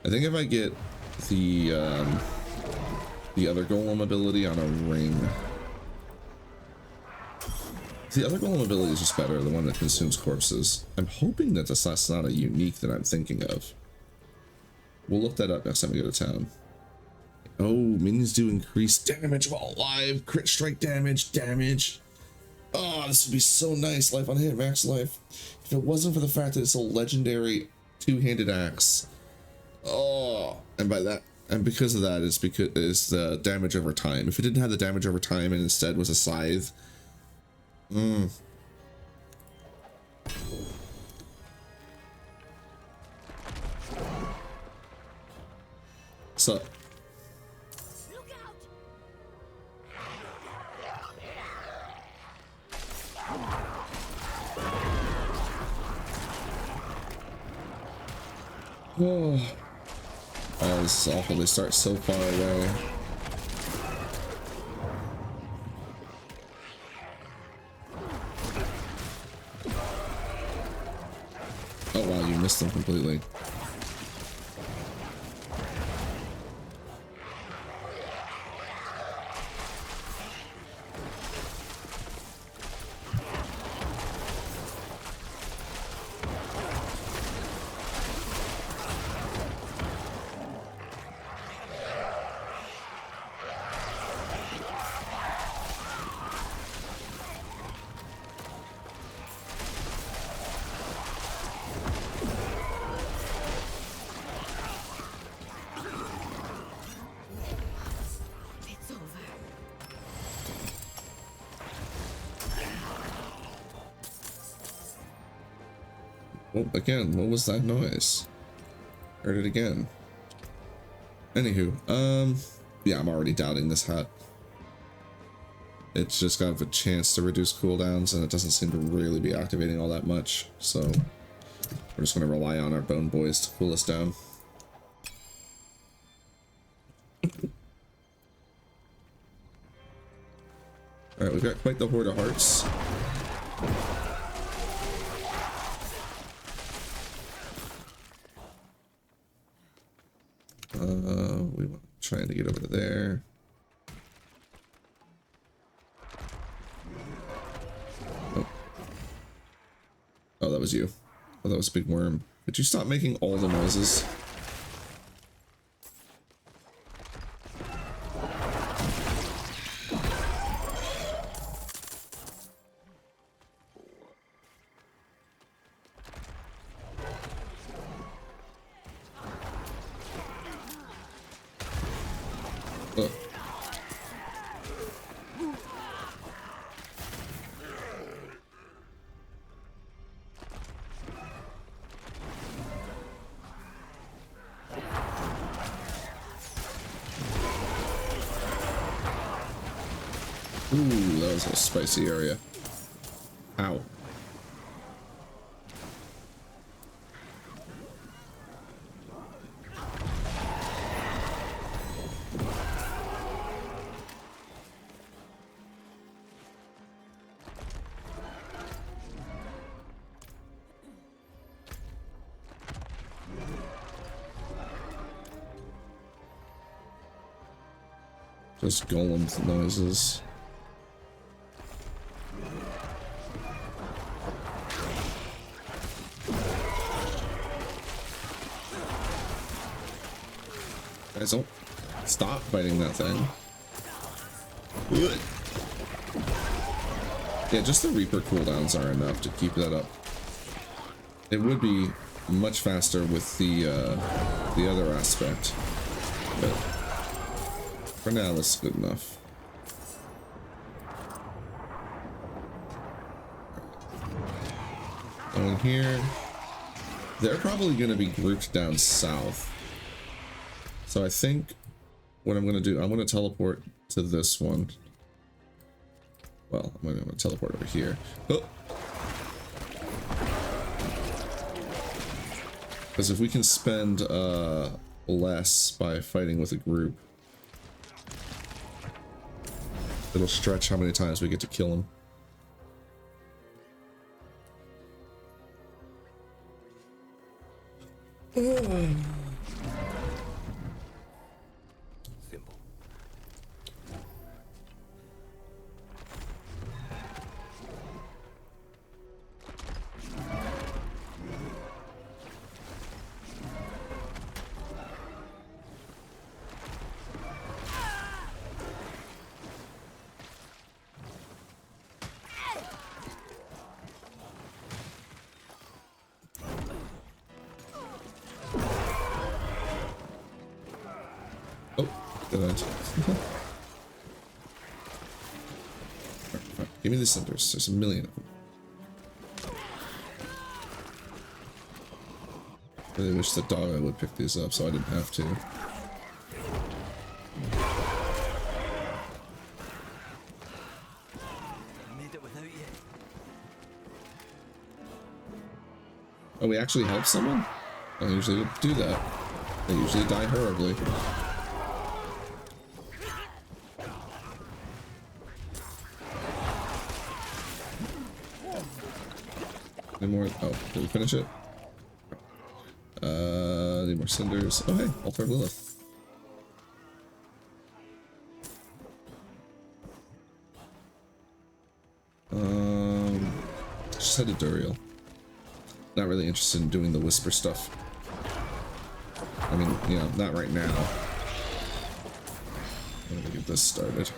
I think if I get the other golem ability on a ring, The other golem ability is just better, the one that consumes corpses. I'm hoping that that's not a unique that I'm thinking of. We'll look that up next time we go to town. Oh, minions do increase damage while alive. Crit strike damage. Oh, this would be so nice. Life on hit, max life. If it wasn't for the fact that it's a legendary two-handed axe. Oh, and by that, and because of that, it's the damage over time. If it didn't have the damage over time and instead was a scythe. So. Oh, this is awful. They start so far away. Oh wow, you missed them completely. Oh, again, what was that noise? Heard it again. Anywho, yeah, I'm already doubting this hat. It's just got a chance to reduce cooldowns, and it doesn't seem to really be activating all that much, so we're just gonna rely on our bone boys to cool us down. Alright, we've got quite the horde of hearts. We want trying to get over to there. Oh. Oh, that was you. Oh, that was a big worm. Could you stop making all the noises? Ooh, that was a spicy area. Ow. Just golem noises. Guys, don't stop fighting that thing. Good. Yeah, just the Reaper cooldowns are enough to keep that up. It would be much faster with the other aspect, but for now this is good enough. Going here, they're probably going to be grouped down south. So I think what I'm going to do, I'm going to teleport to this one. Well, I'm going to teleport over here. Oh. Because if we can spend less by fighting with a group, it'll stretch how many times we get to kill him. Good. Give me the cinders. There's a million of them. I really wish the dog would pick these up so I didn't have to. Oh, we actually help someone? I usually don't do that. They usually die horribly. Any more? Oh, did we finish it? Need more cinders. Oh, hey, Altar of Lilith. Just headed to Duriel. Not really interested in doing the whisper stuff. I mean, you know, not right now. I'm gonna get this started.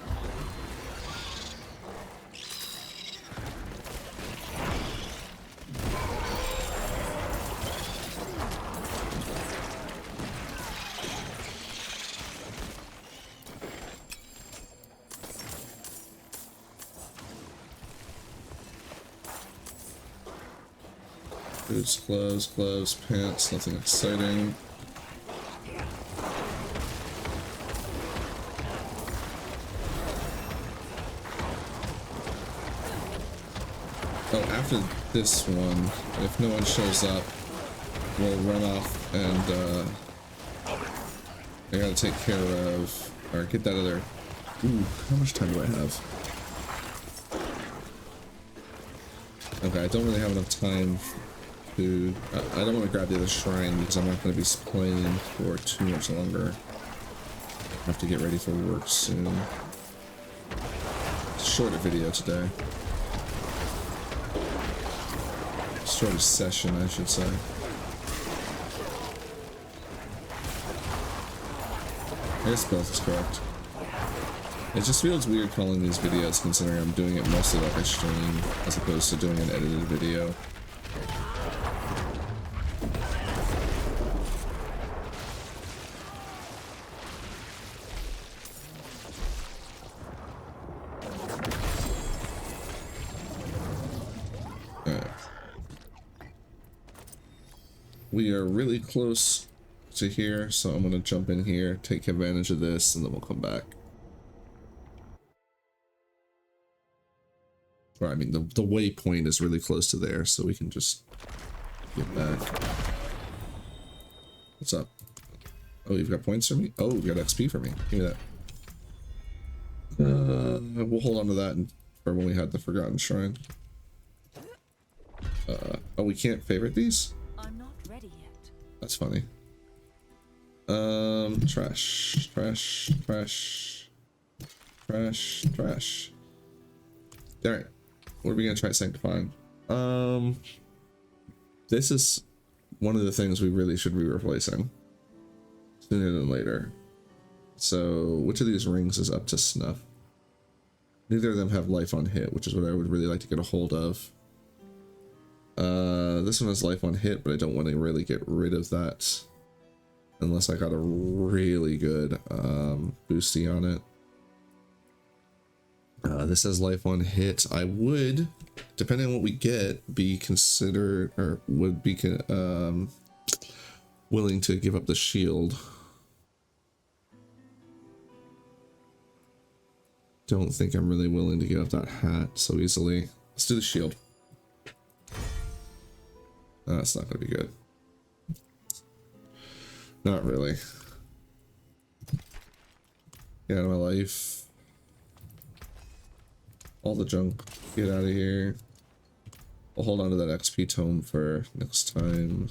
Boots, gloves, pants, nothing exciting. Oh, after this one, if no one shows up, we'll run off and I gotta take care of, or get that other. Ooh, how much time do I have? Okay, I don't really have enough time to. I don't want to grab the other shrine because I'm not going to be playing for too much longer. I have to get ready for work soon. It's a shorter video today. Shorter session, I should say. I guess both is correct. It just feels weird calling these videos considering I'm doing it mostly like a stream as opposed to doing an edited video. Alright. We are really close to here, so I'm gonna jump in here, take advantage of this, and then we'll come back. Or, I mean, the waypoint is really close to there, so we can just get back. What's up? Oh, you've got points for me? Oh, you got XP for me. Give me that. We'll hold on to that for when we had the Forgotten Shrine. Oh, we can't favorite these? I'm not ready yet. That's funny. Trash. Alright. What are we gonna try sanctifying? This is one of the things we really should be replacing sooner than later. So, which of these rings is up to snuff? Neither of them have life on hit, which is what I would really like to get a hold of. This one has life on hit, but I don't want to really get rid of that unless I got a really good boosty on it. This has life on hit. I would, depending on what we get, be considered or would be willing to give up the shield. Don't think I'm really willing to give up that hat so easily. Let's do the shield. That's not going to be good. Not really. Get out of my life. All the junk. Get out of here. I'll hold on to that XP tome for next time.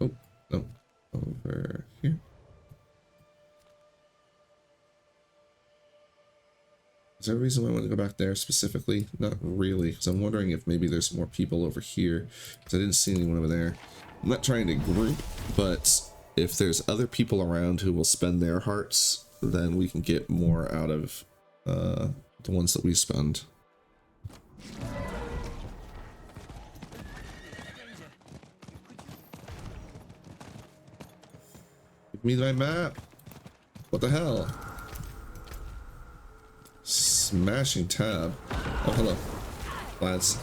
Oh, no. Over here. Is there a reason why I want to go back there specifically? Not really, because I'm wondering if maybe there's more people over here, because I didn't see anyone over there. I'm not trying to group, but if there's other people around who will spend their hearts, then we can get more out of the ones that we spend. me my map. What the hell? Smashing tab. Oh, hello, lads.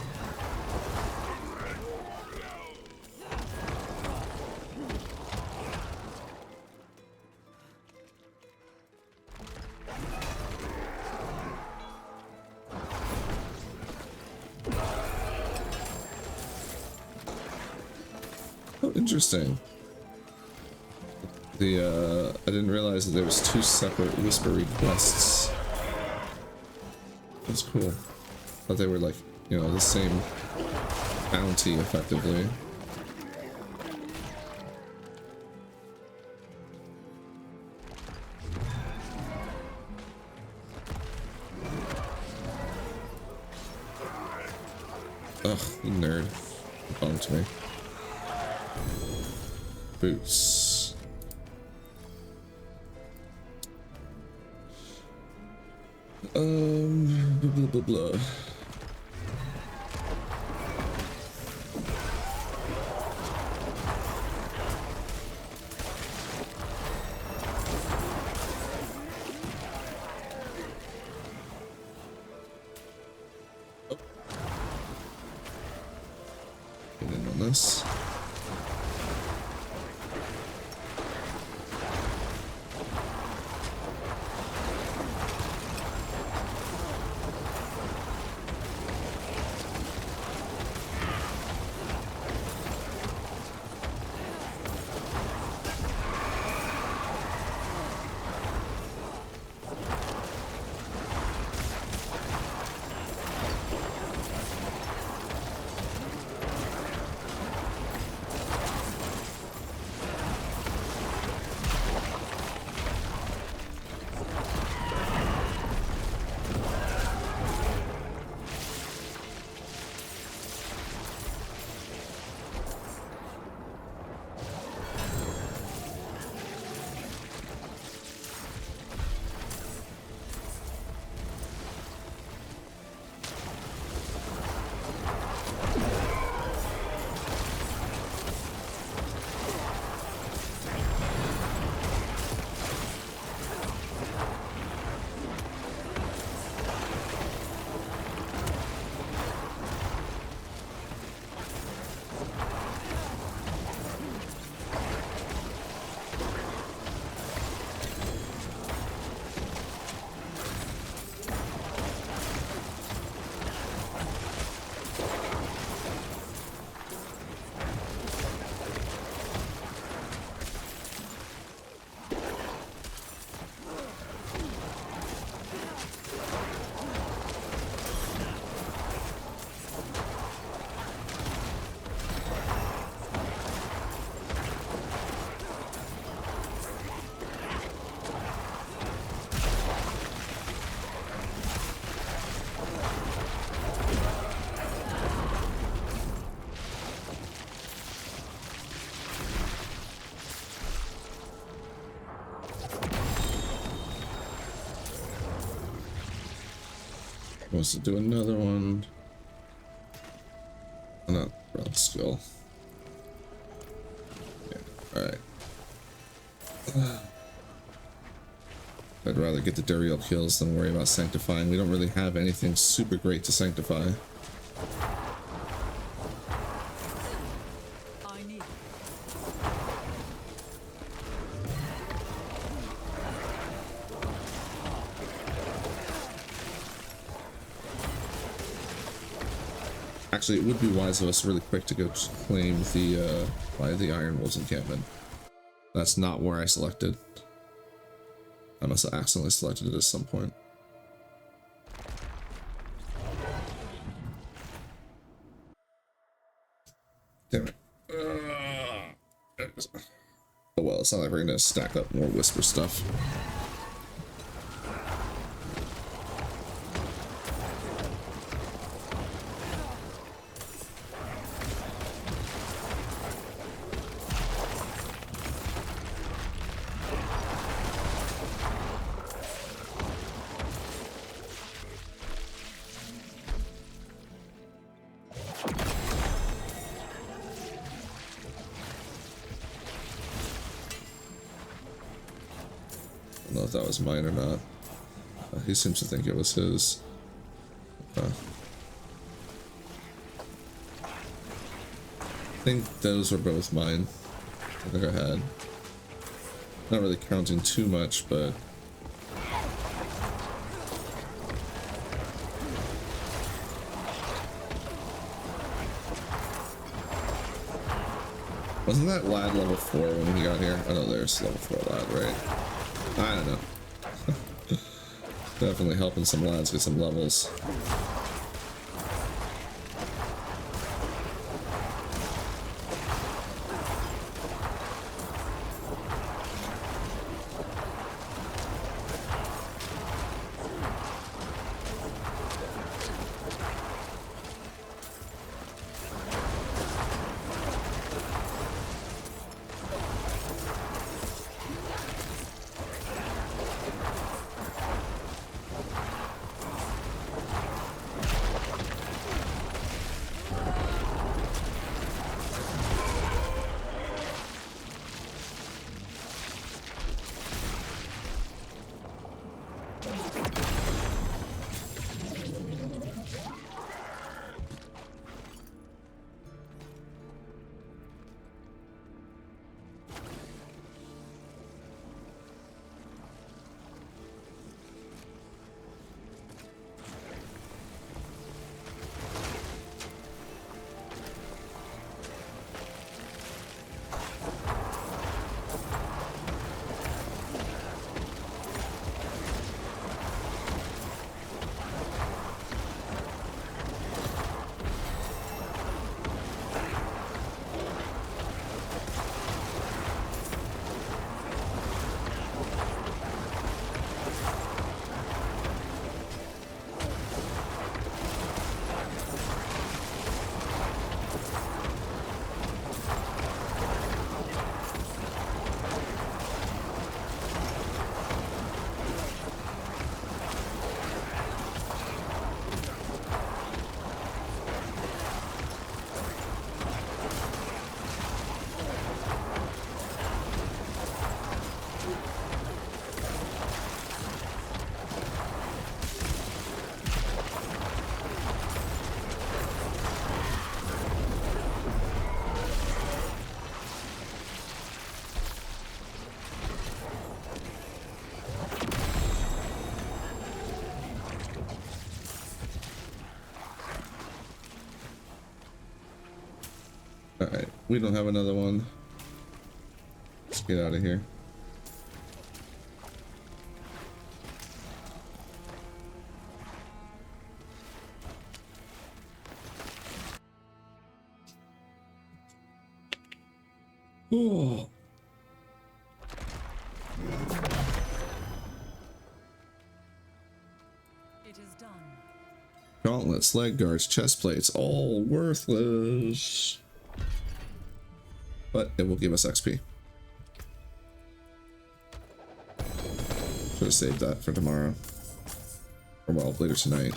Oh, interesting. I didn't realize that there was 2 separate whispery quests. That's cool. Thought they were like, you know, the same bounty effectively. Ugh, you nerd. Bumped me. Boots. Blah, blah, blah. Oh. Get in on this. Wants to do another one. Not relic skill. Yeah, alright. I'd rather get the Duriel kills than worry about sanctifying. We don't really have anything super great to sanctify. Actually, it would be wise of us really quick to go claim the Iron Wolves encampment. That's not where I selected. I must have accidentally selected it at some point. Damn it. Oh well, it's not like we're gonna stack up more whisper stuff. that was mine or not. He seems to think it was his. I think those were both mine. I think I had. Not really counting too much, but wasn't that lad level 4 when he got here? I know there's level 4 lad, right? I don't know. Definitely helping some lads get some levels. Alright, we don't have another one. Let's get out of here. Oh. It is done. Gauntlets, leg guards, chest plates, all worthless. But it will give us XP. Should have saved that for tomorrow. Or well, later tonight.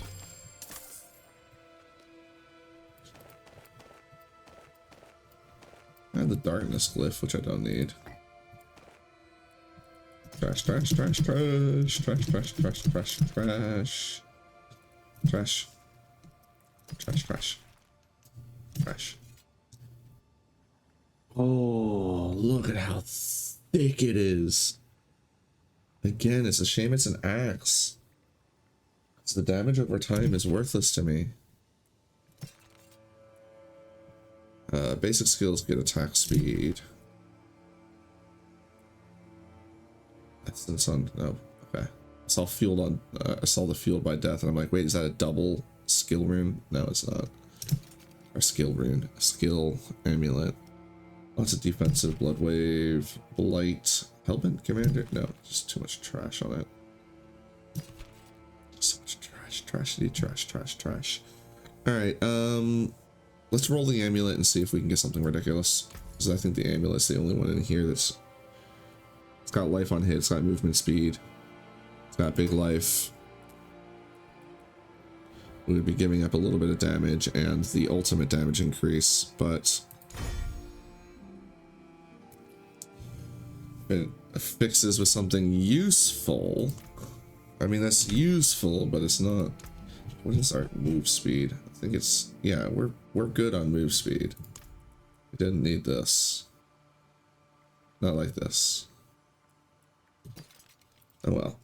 And the darkness glyph, which I don't need. Trash, trash, trash, trash, trash, trash, trash, trash, trash. Trash. Trash, trash. Trash. Oh, look at how thick it is. Again, it's a shame it's an axe. Because the damage over time is worthless to me. Basic skills get attack speed. That's on, no, okay. I saw fueled on, I saw the fueled by death and I'm like, wait, is that a double skill rune? No, it's not. Or skill rune, skill amulet. Lots of defensive, blood wave, blight, Hellbent commander? No, just too much trash on it. So much trash, tragedy, trash, trash, trash. Alright, let's roll the amulet and see if we can get something ridiculous. Because I think the amulet's the only one in here that's... It's got life on hit, it's got movement speed. It's got big life. We would be giving up a little bit of damage and the ultimate damage increase, but... fixes with something useful. I mean, that's useful, but it's not. What is our move speed? I think it's, yeah, we're good on move speed. We didn't need this. Not like this. Oh well.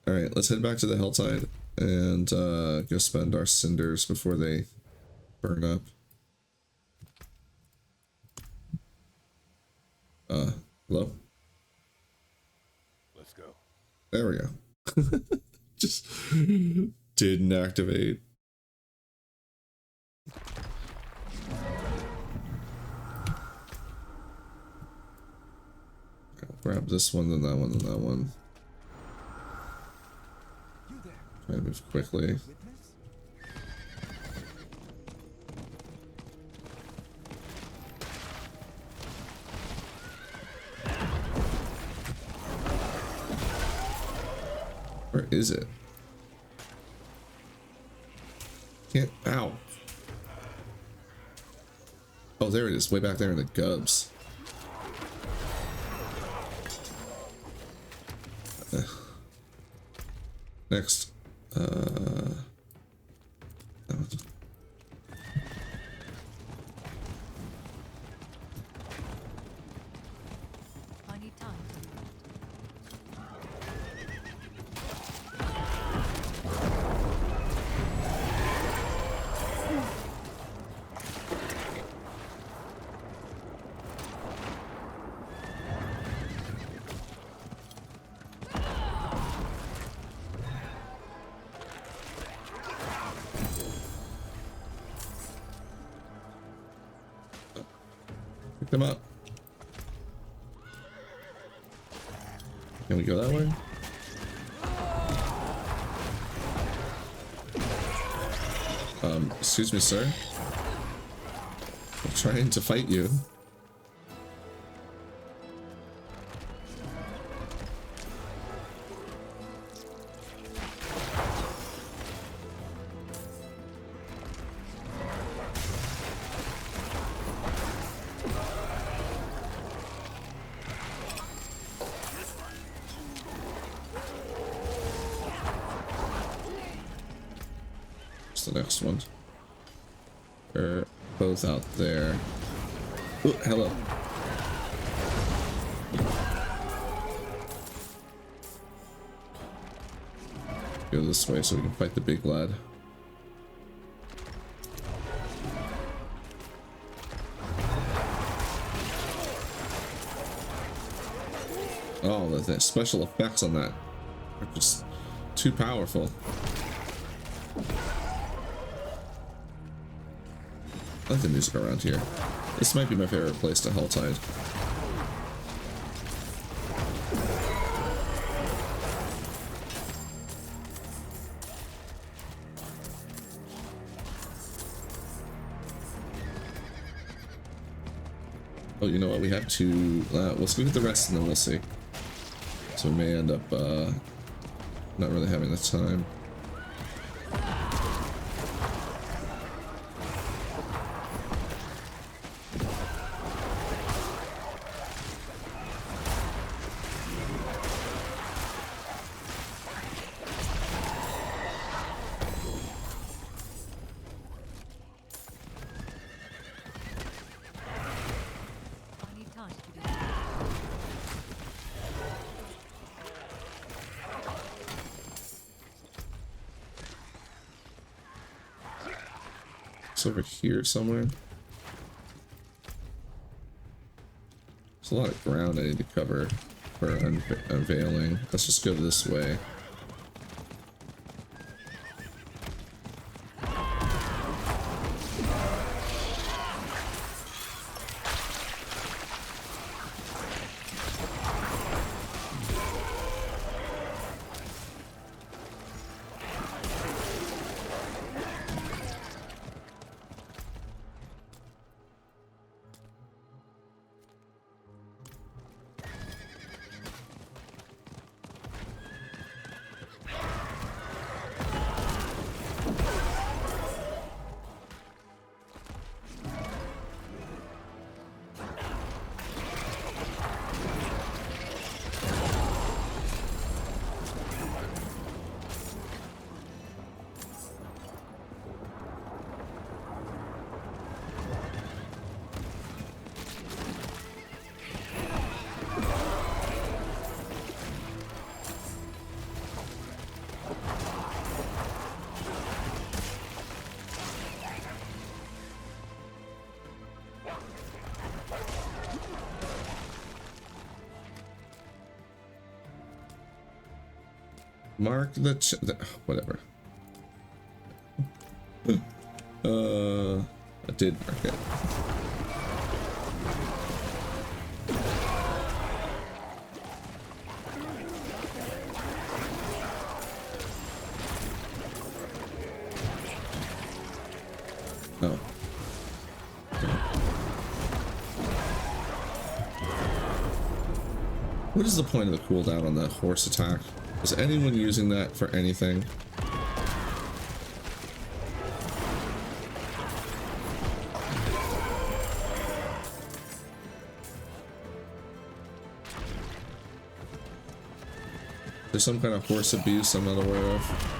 Alright, let's head back to the Helltide and go spend our cinders before they burn up. Hello? Let's go. There we go. Just didn't activate. I'll grab this one, then that one, then that one. Try to move quickly. Where is it? Can't. Ow. Oh, there it is. Way back there in the gubs. Next. I need time. Pick them up. Can we go that way? Excuse me, sir. I'm trying to fight you. What's the next one? They're both out there. Oh, hello. Go this way so we can fight the big lad. Oh, the special effects on that are just too powerful. I like the music around here. This might be my favorite place to Helltide. Oh, you know what? We have to. Let's look at the rest and then we'll see. So we may end up not really having the time. It's over here somewhere. There's a lot of ground I need to cover for unveiling. Let's just go this way. Mark the whatever. I did mark it. Oh. What is the point of the cooldown on the horse attack? Is anyone using that for anything? There's some kind of horse abuse I'm not aware of.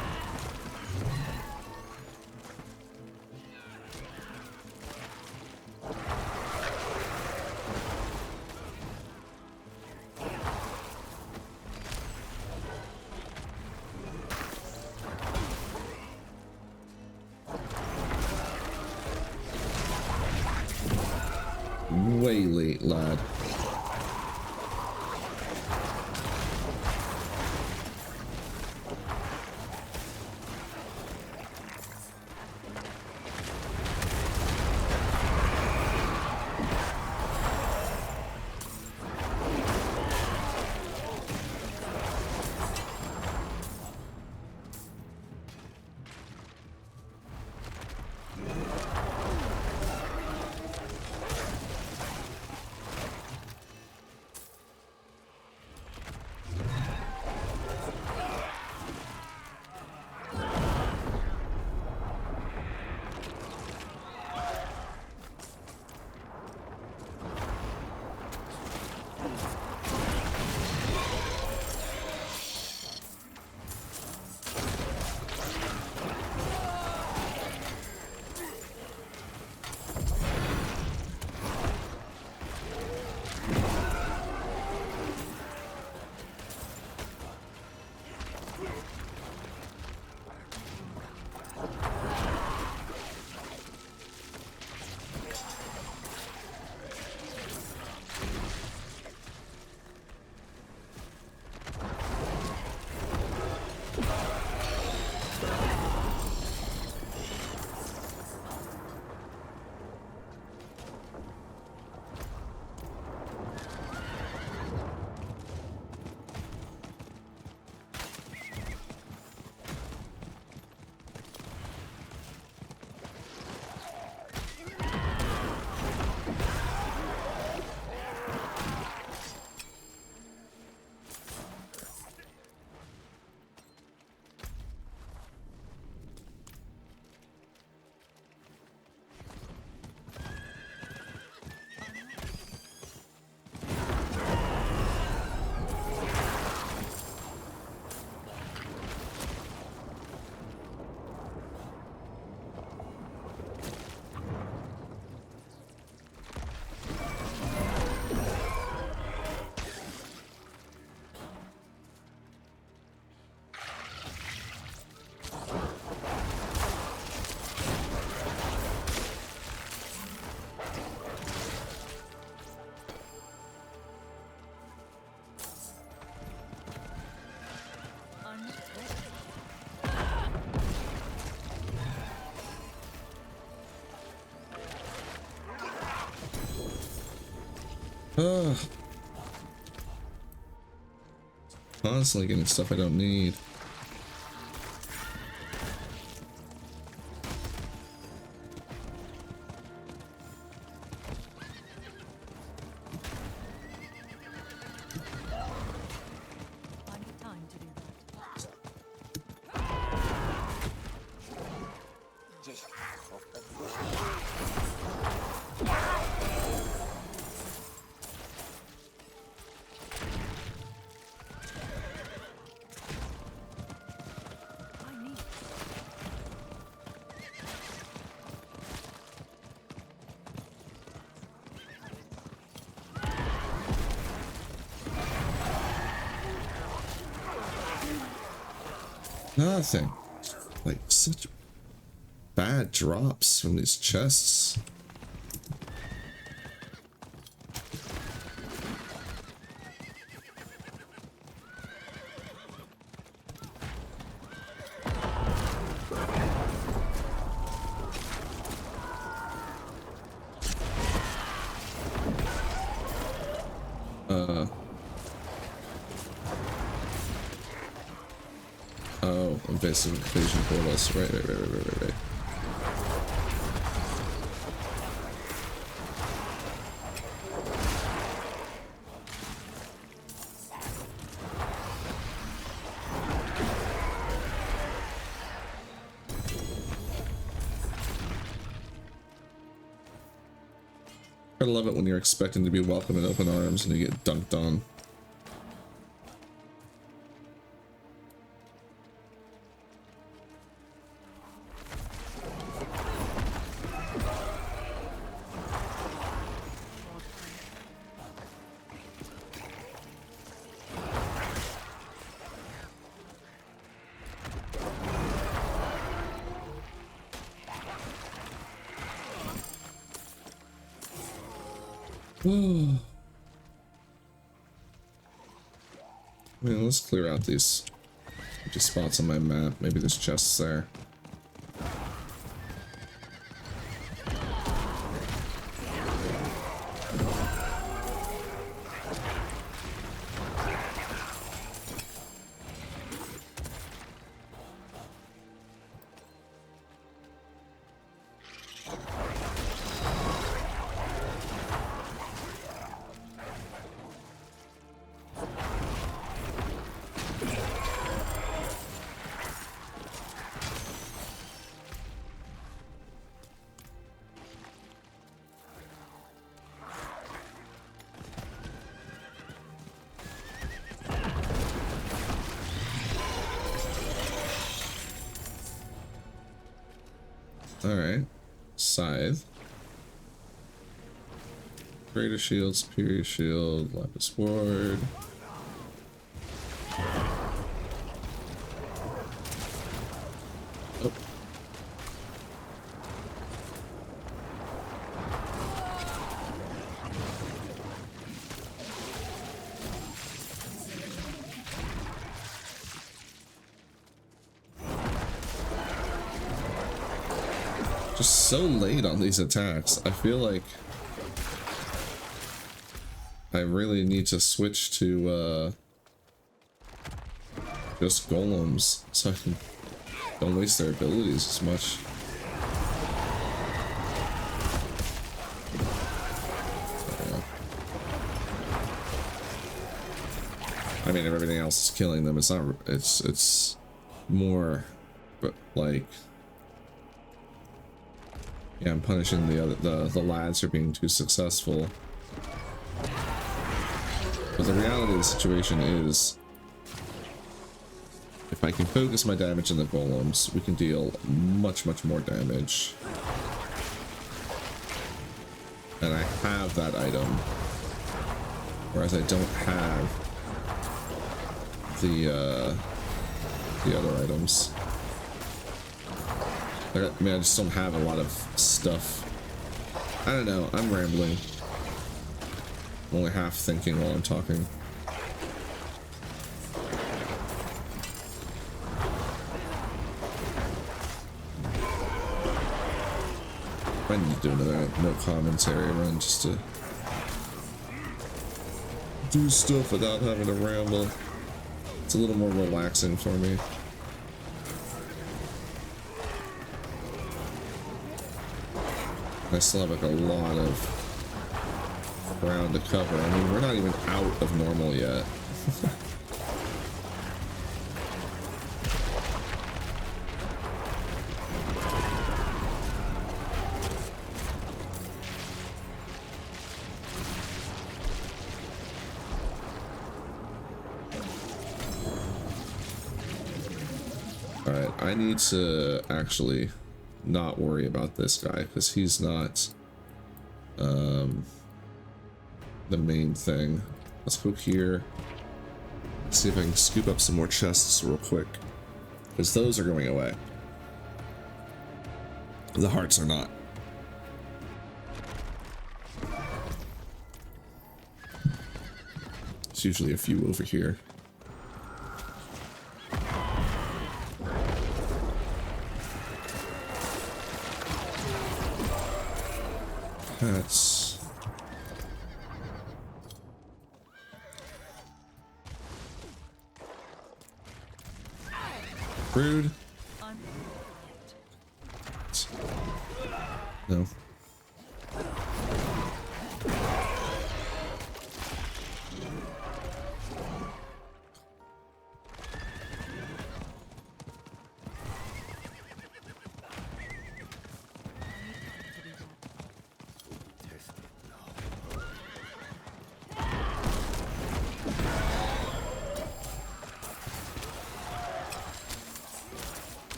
Way late, lad. Constantly getting stuff I don't need. Nothing. Like, such bad drops from these chests. Oh, invasive invasion portals. Right. I love it when you're expecting to be welcomed in open arms and you get dunked on. Let's clear out these empty spots on my map. Maybe there's chests there. Alright. Scythe. Greater shield, superior shield, lapis ward. Oh. Just so late on these attacks. I feel like I really need to switch to just golems so I can don't waste their abilities as much. I mean, if everything else is killing them, it's not. It's more, but like. Yeah, I'm punishing the lads for being too successful. But the reality of the situation is, if I can focus my damage on the golems, we can deal much more damage. And I have that item, whereas I don't have the other items. I mean, I just don't have a lot of stuff. I don't know, I'm rambling. I'm only half thinking while I'm talking. I need to do another no commentary run just to do stuff without having to ramble. It's a little more relaxing for me. I still have like a lot of ground to cover. I mean, we're not even out of normal yet. Alright, I need to actually not worry about this guy because he's not the main thing. Let's go here, see if I can scoop up some more chests real quick, because those are going away. The hearts are not. There's usually a few over here. That's Rude. No.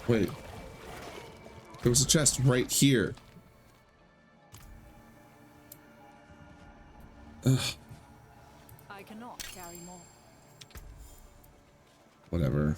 Wait. There was a chest right here. Ugh. I cannot carry more. Whatever.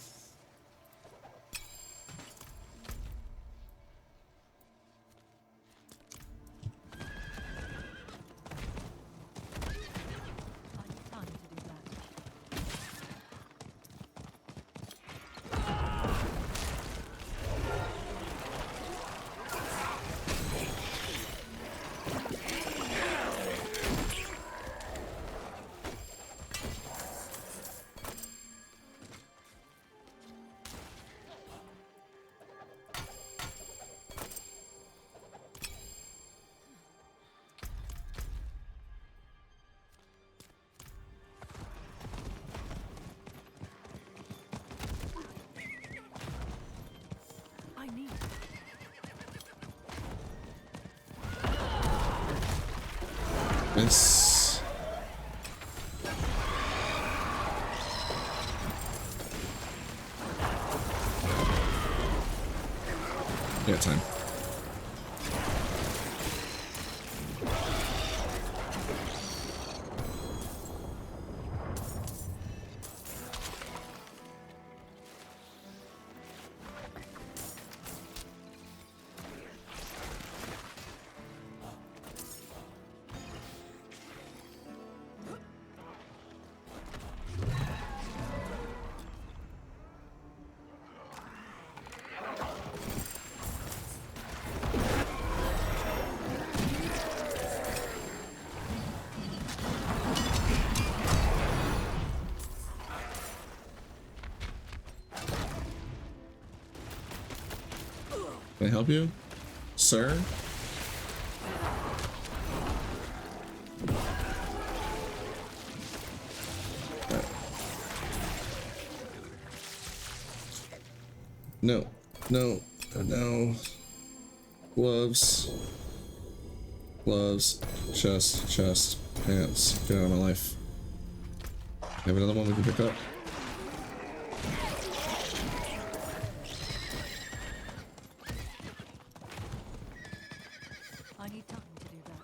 This. Yeah, time. Can I help you, sir? No, no, no. Gloves. Gloves. Chest. Pants. Get out of my life. Have another one we can pick up? I need time to do that.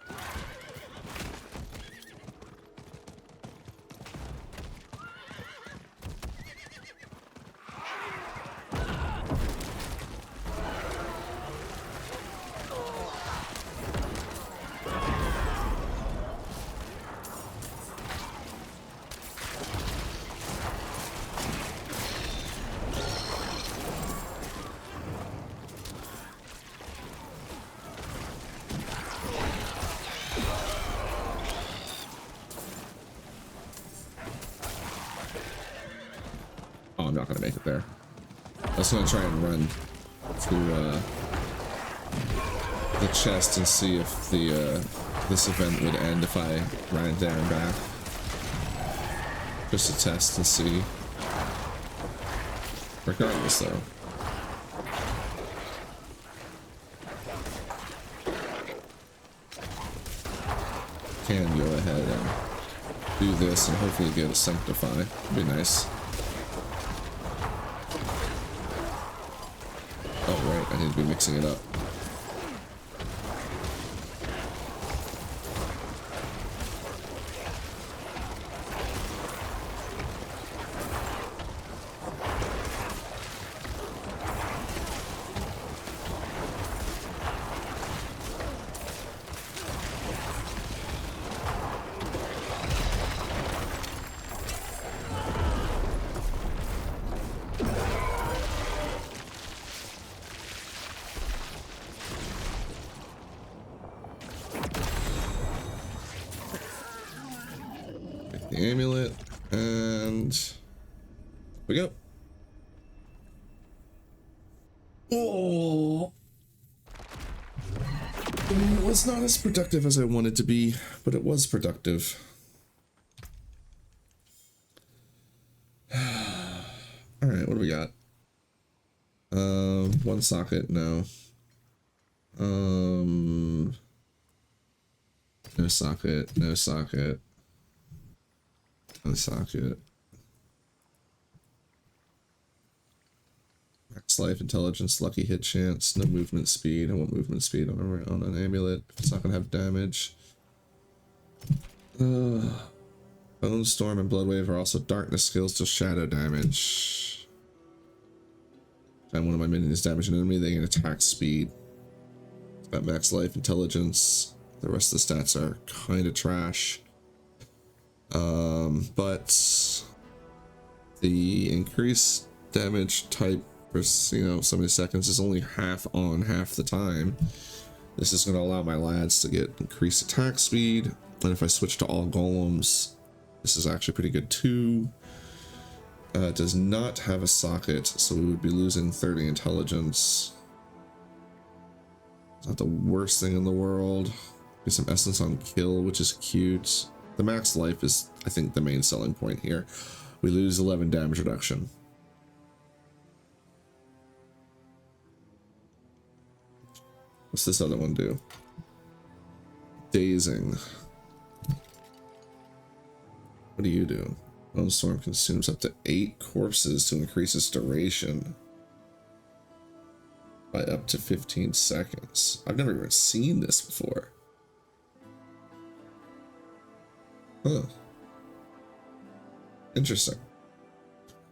Oh, I'm not gonna make it there. I was gonna try and run through the chest and see if the this event would end if I ran it there and back. Just to test and see. Regardless, though. Can go ahead and do this and hopefully get a sanctify. Be nice. Oh, right, I need to be mixing it up. the amulet, and we go. Oh, it was not as productive as I wanted to be, but it was productive. All right, what do we got? One socket, no. No socket, no socket, no socket. Max life, intelligence, lucky hit chance, no movement speed. I want movement speed on an amulet. It's not gonna have damage. Bone Storm and Blood Wave are also darkness skills to shadow damage. Time one of my minions damage an enemy, they get attack speed. It's got max life, intelligence. The rest of the stats are kind of trash. But the increased damage type for, you know, so many seconds is only half on half the time. This is going to allow my lads to get increased attack speed. And if I switch to all golems, this is actually pretty good too. It does not have a socket, so we would be losing 30 intelligence. It's not the worst thing in the world. Get some essence on kill, which is cute. The max life is, I think, the main selling point here. We lose 11 damage reduction. What's this other one do? Dazing. What do you do? Bone Storm consumes up to 8 corpses to increase its duration by up to 15 seconds. I've never even seen this before. Huh. Interesting.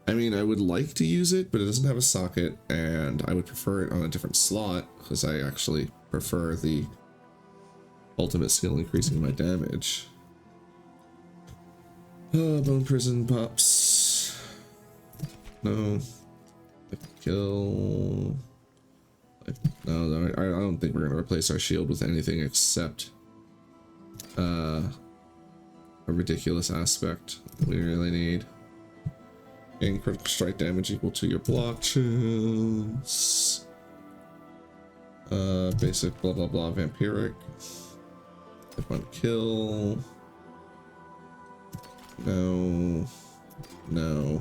I mean, I would like to use it, but it doesn't have a socket, and I would prefer it on a different slot, because I actually prefer the ultimate skill increasing my damage. Bone Prison pops. No. Kill. No, I don't think we're going to replace our shield with anything except a ridiculous aspect that we really need. Gain critical strike damage equal to your block chance. Basic blah blah blah vampiric. If one kill. No. No.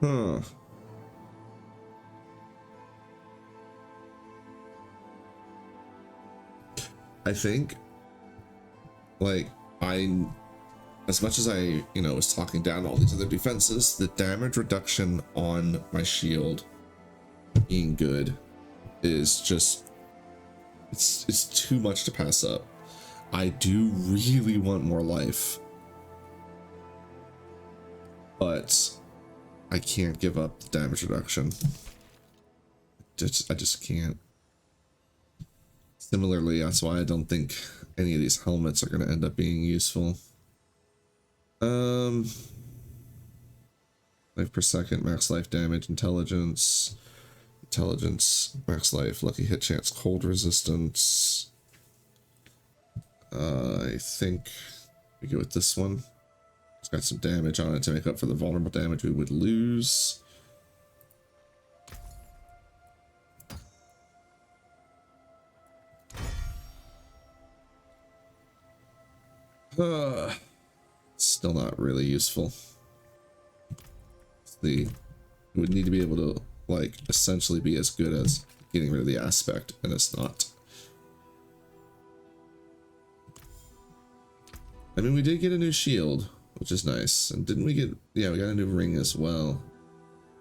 Huh. I think, like, as much as I, you know, was talking down all these other defenses, the damage reduction on my shield being good is just, it's too much to pass up. I do really want more life, but I can't give up the damage reduction. I just can't. Similarly, that's why I don't think any of these helmets are going to end up being useful. Life per second, max life damage, intelligence, max life, lucky hit chance, cold resistance. I think we go with this one. It's got some damage on it to make up for the vulnerable damage we would lose. Still not really useful. It would need to be able to, like, essentially be as good as getting rid of the aspect, and it's not. I mean, we did get a new shield, which is nice. And didn't we get, yeah, we got a new ring as well.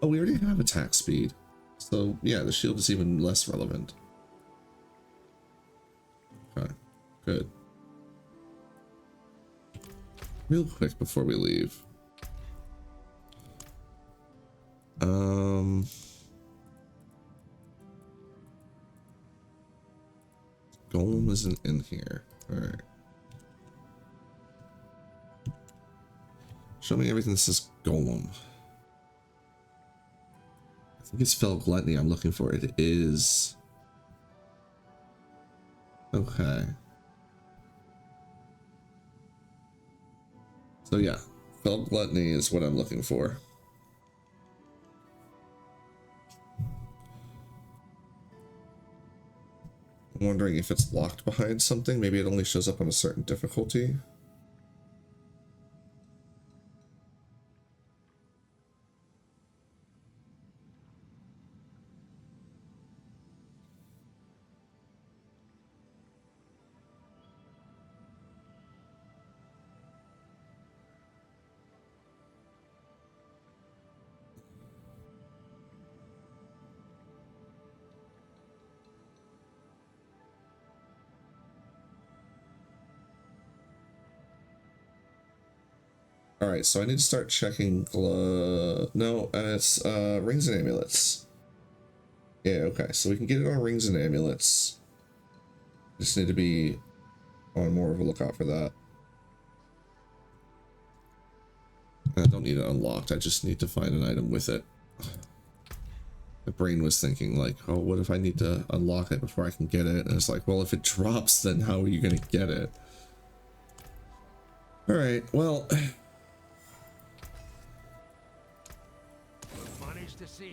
Oh, we already have attack speed. So, yeah, the shield is even less relevant. Okay, good. Real quick before we leave. Golem isn't in here. Alright. Show me everything that says Golem. I think it's Fell Gluttony I'm looking for. It is. Okay. So yeah, felt gluttony is what I'm looking for. I'm wondering if it's locked behind something. Maybe it only shows up on a certain difficulty. Alright, so I need to start checking no, it's rings and amulets. Yeah, okay, so we can get it on rings and amulets. Just need to be on more of a lookout for that. I don't need it unlocked, I just need to find an item with it. My brain was thinking like, oh, what if I need to unlock it before I can get it? And it's like, well, if it drops, then how are you going to get it? Alright, well...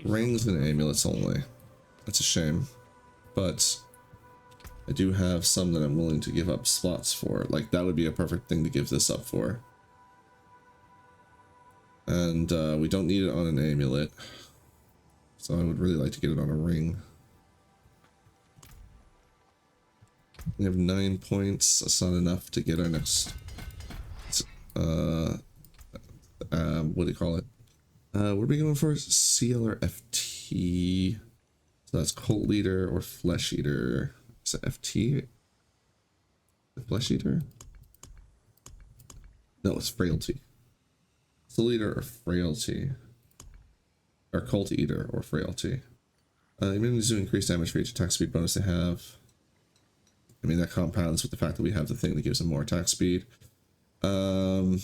Rings and amulets only. That's a shame. But I do have some that I'm willing to give up slots for. Like, that would be a perfect thing to give this up for. And we don't need it on an amulet. So I would really like to get it on a ring. We have 9 points. That's not enough to get our next... what do you call it? What are we going for? CL or FT? So that's Cult Leader or Flesh Eater. Is it FT? The Flesh Eater? No, it's Frailty. Soul Leader or Frailty. Or Cult Eater or Frailty. Immunities do increase damage for each attack speed bonus they have. I mean, that compounds with the fact that we have the thing that gives them more attack speed. But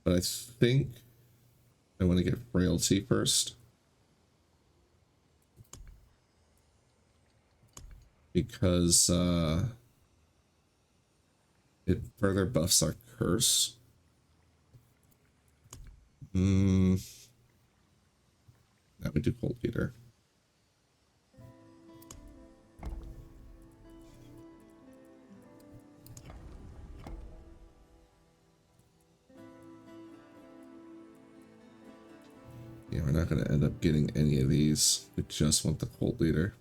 I think I want to get Frailty first. Because it further buffs our curse. Now we do Cold Eater. Yeah, we're not going to end up getting any of these. We just want the Cold Leader.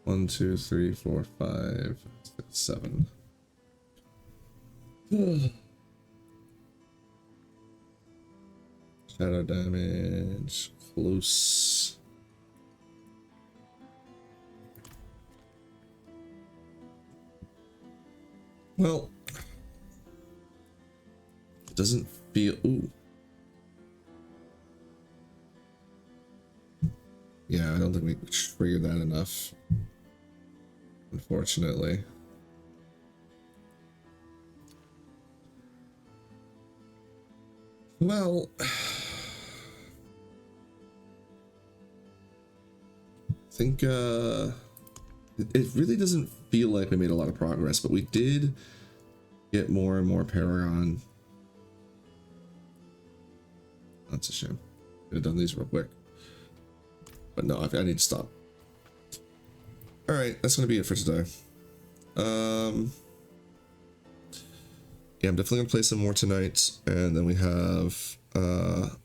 One, two, three, four, 5, 6, 7. Shadow damage, close. Well, it doesn't feel. Ooh. Yeah, I don't think we triggered that enough. Unfortunately. Well, I think it really doesn't feel like we made a lot of progress, but we did get more and more Paragon. That's a shame. Could have done these real quick. But no, I need to stop. Alright, that's going to be it for today. Yeah, I'm definitely going to play some more tonight. And then we have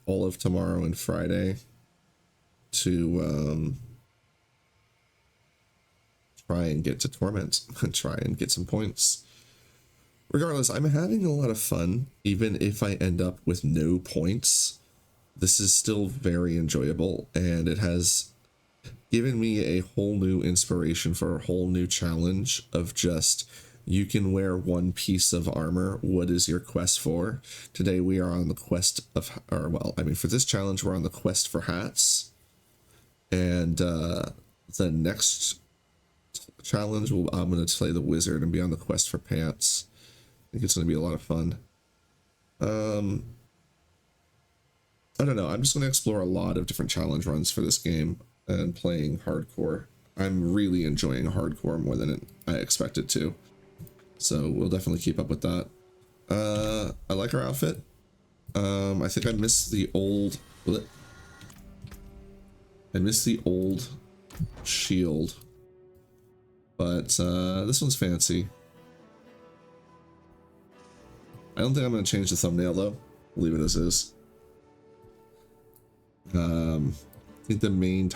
all of tomorrow and Friday to try and get to Torment and try and get some points. Regardless, I'm having a lot of fun, even if I end up with no points. This is still very enjoyable, and it has given me a whole new inspiration for a whole new challenge of just, you can wear one piece of armor. What is your quest for? Today we are on the quest of, or well, I mean, for this challenge, we're on the quest for hats. And the next challenge, I'm going to play the wizard and be on the quest for pants. I think it's going to be a lot of fun. I don't know. I'm just going to explore a lot of different challenge runs for this game and playing hardcore. I'm really enjoying hardcore more than I expected to. So we'll definitely keep up with that. I like our outfit. I think I missed the old... I missed the old shield. But this one's fancy. I don't think I'm going to change the thumbnail though. Leave it as is. I think the main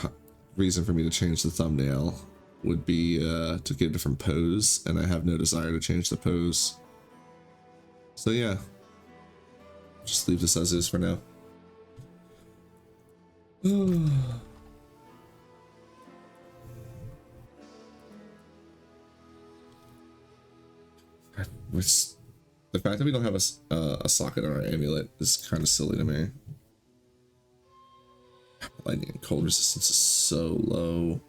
reason for me to change the thumbnail would be to get a different pose, and I have no desire to change the pose. So yeah, just leave this as is for now. The fact that we don't have a socket on our amulet is kind of silly to me. Lightning and cold resistance is so low.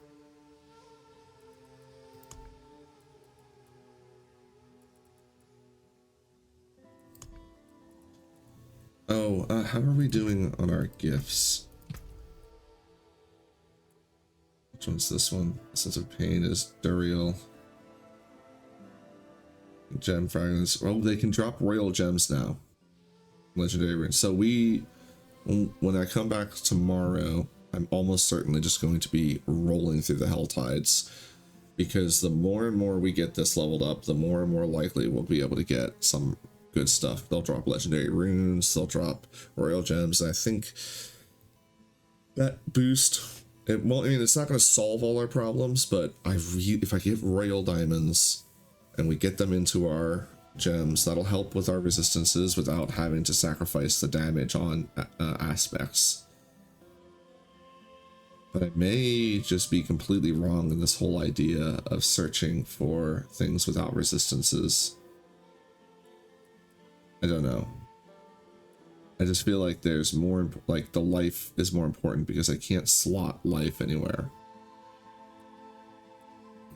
Oh, how are we doing on our gifts? Which one's this one? Sense of Pain is Duriel. Gem Fragments. Oh, they can drop royal gems now. Legendary runes. So when I come back tomorrow, I'm almost certainly just going to be rolling through the Hell Tides, because the more and more we get this leveled up, the more and more likely we'll be able to get some good stuff. They'll drop legendary runes, they'll drop royal gems, and I think that boost, I mean, it's not going to solve all our problems, but if I get royal diamonds and we get them into our gems, that'll help with our resistances without having to sacrifice the damage on aspects. But I may just be completely wrong in this whole idea of searching for things without resistances. I don't know. I just feel like there's more, like the life is more important because I can't slot life anywhere.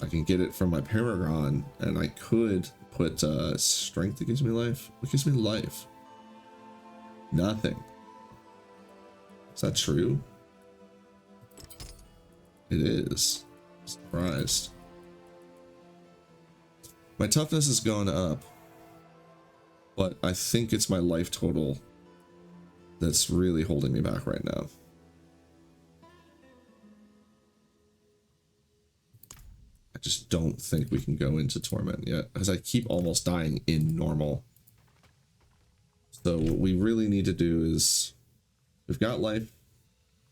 I can get it from my Paragon, and I could put strength that gives me life. What gives me life? Nothing. Is that true? It is. Surprised. My toughness is going up, but I think it's my life total that's really holding me back right now. I just don't think we can go into Torment yet, because I keep almost dying in normal. So what we really need to do is, we've got life.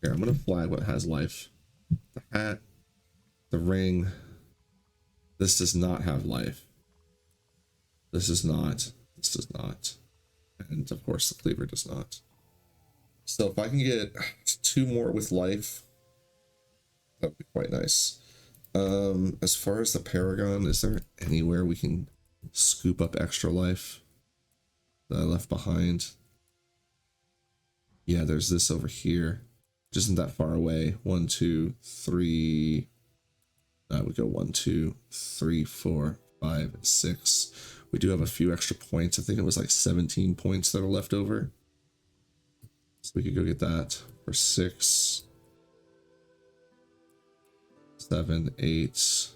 Here, I'm going to flag what has life. The hat, the ring. This does not have life. This does not. This does not. And of course the cleaver does not. So if I can get 2 more with life, that would be quite nice. As far as the Paragon, is there anywhere we can scoop up extra life that I left behind? Yeah, there's this over here. Which isn't that far away. 1, 2, 3. That would go 1, 2, 3, 4, 5, 6. We do have a few extra points. I think it was like 17 points that are left over. So we could go get that for 6, 7, 8.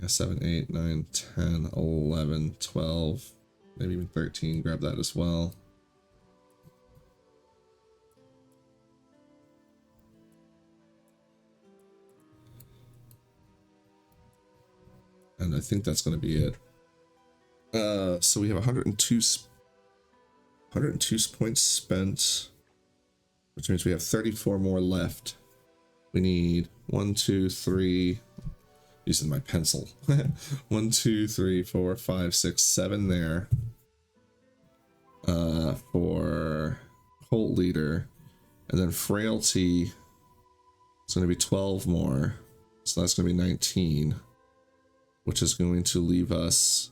Yeah, 7, 8, 9, 10, 11, 12, maybe even 13. Grab that as well. And I think that's going to be it. So we have 102 points spent, which means we have 34 more left. We need 1, 2, 3, using my pencil. 1, 2, 3, 4, 5, 6, 7 there. For Cult Leader. And then Frailty, it's going to be 12 more. So that's going to be 19. Which is going to leave us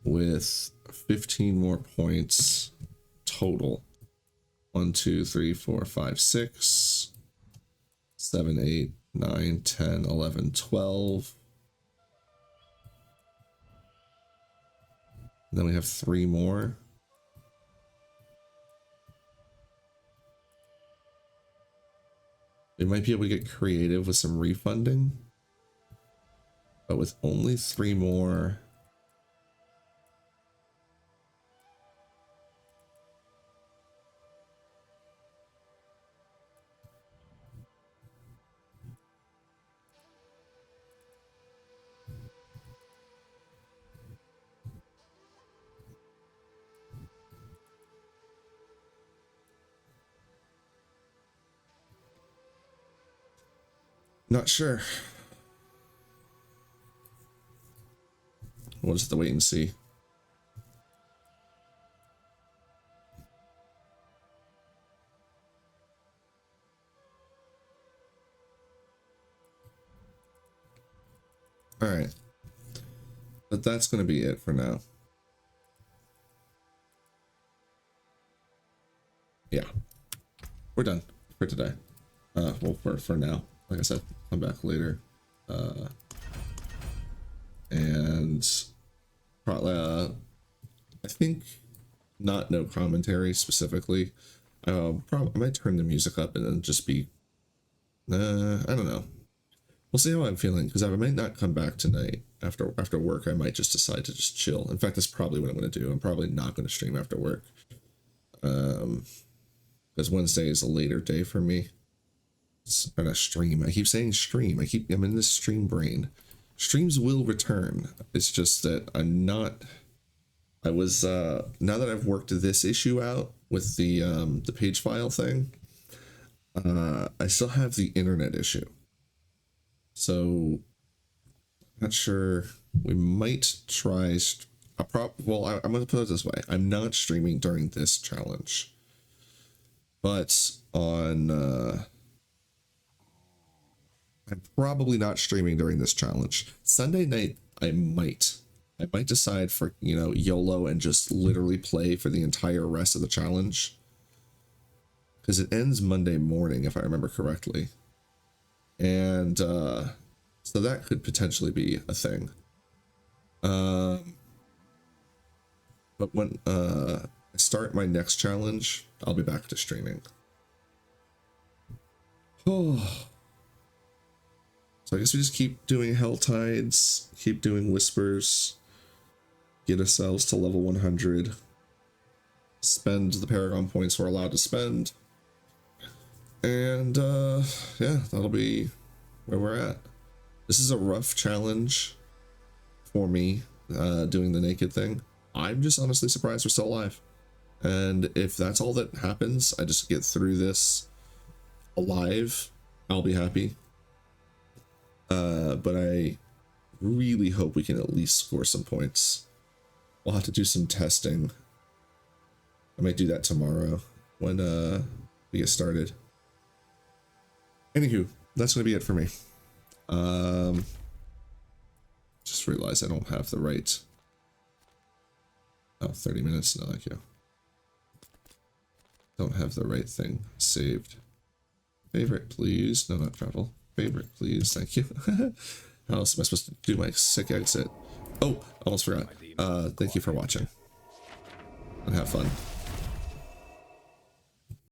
with 15 more points total. 1, 2, 3, 4, 5, 6, 7, 8, 9, 10, 11, 12. And then we have 3 more. We might be able to get creative with some refunding. But with only 3 more... Not sure. We'll just have to wait and see. All right. But that's going to be it for now. Yeah. We're done for today. Well, for now. Like I said, come back later. And probably, I think not no commentary specifically. I might turn the music up and then just be, I don't know. We'll see how I'm feeling, because I might not come back tonight after work. I might just decide to just chill. In fact, that's probably what I'm going to do. I'm probably not going to stream after work. Because Wednesday is a later day for me. It's not a stream. I keep saying stream. I'm in this stream brain. Streams will return. It's just that I'm not. I was now that I've worked this issue out with the page file thing. I still have the internet issue. So I'm not sure. We might try. Well, I'm going to put it this way. I'm not streaming during this challenge, but on. I'm probably not streaming during this challenge. Sunday night, I might decide for, YOLO and just literally play for the entire rest of the challenge. Because it ends Monday morning, if I remember correctly. And so that could potentially be a thing. But when I start my next challenge, I'll be back to streaming. Oh. So I guess we just keep doing Hell Tides, keep doing Whispers, get ourselves to level 100, spend the Paragon points we're allowed to spend, and yeah, that'll be where we're at. This is a rough challenge for me, doing the naked thing. I'm just honestly surprised we're still alive. And if that's all that happens, I just get through this alive, I'll be happy. But I really hope we can at least score some points. We'll have to do some testing. I might do that tomorrow when we get started. Anywho, that's going to be it for me. Just realized I don't have the right... Oh, 30 minutes? No, thank you. Don't have the right thing saved. Favorite, please. No, not travel. Favorite, please. Thank you. How else am I supposed to do my sick exit? Oh, almost forgot. Thank you for watching. And have fun.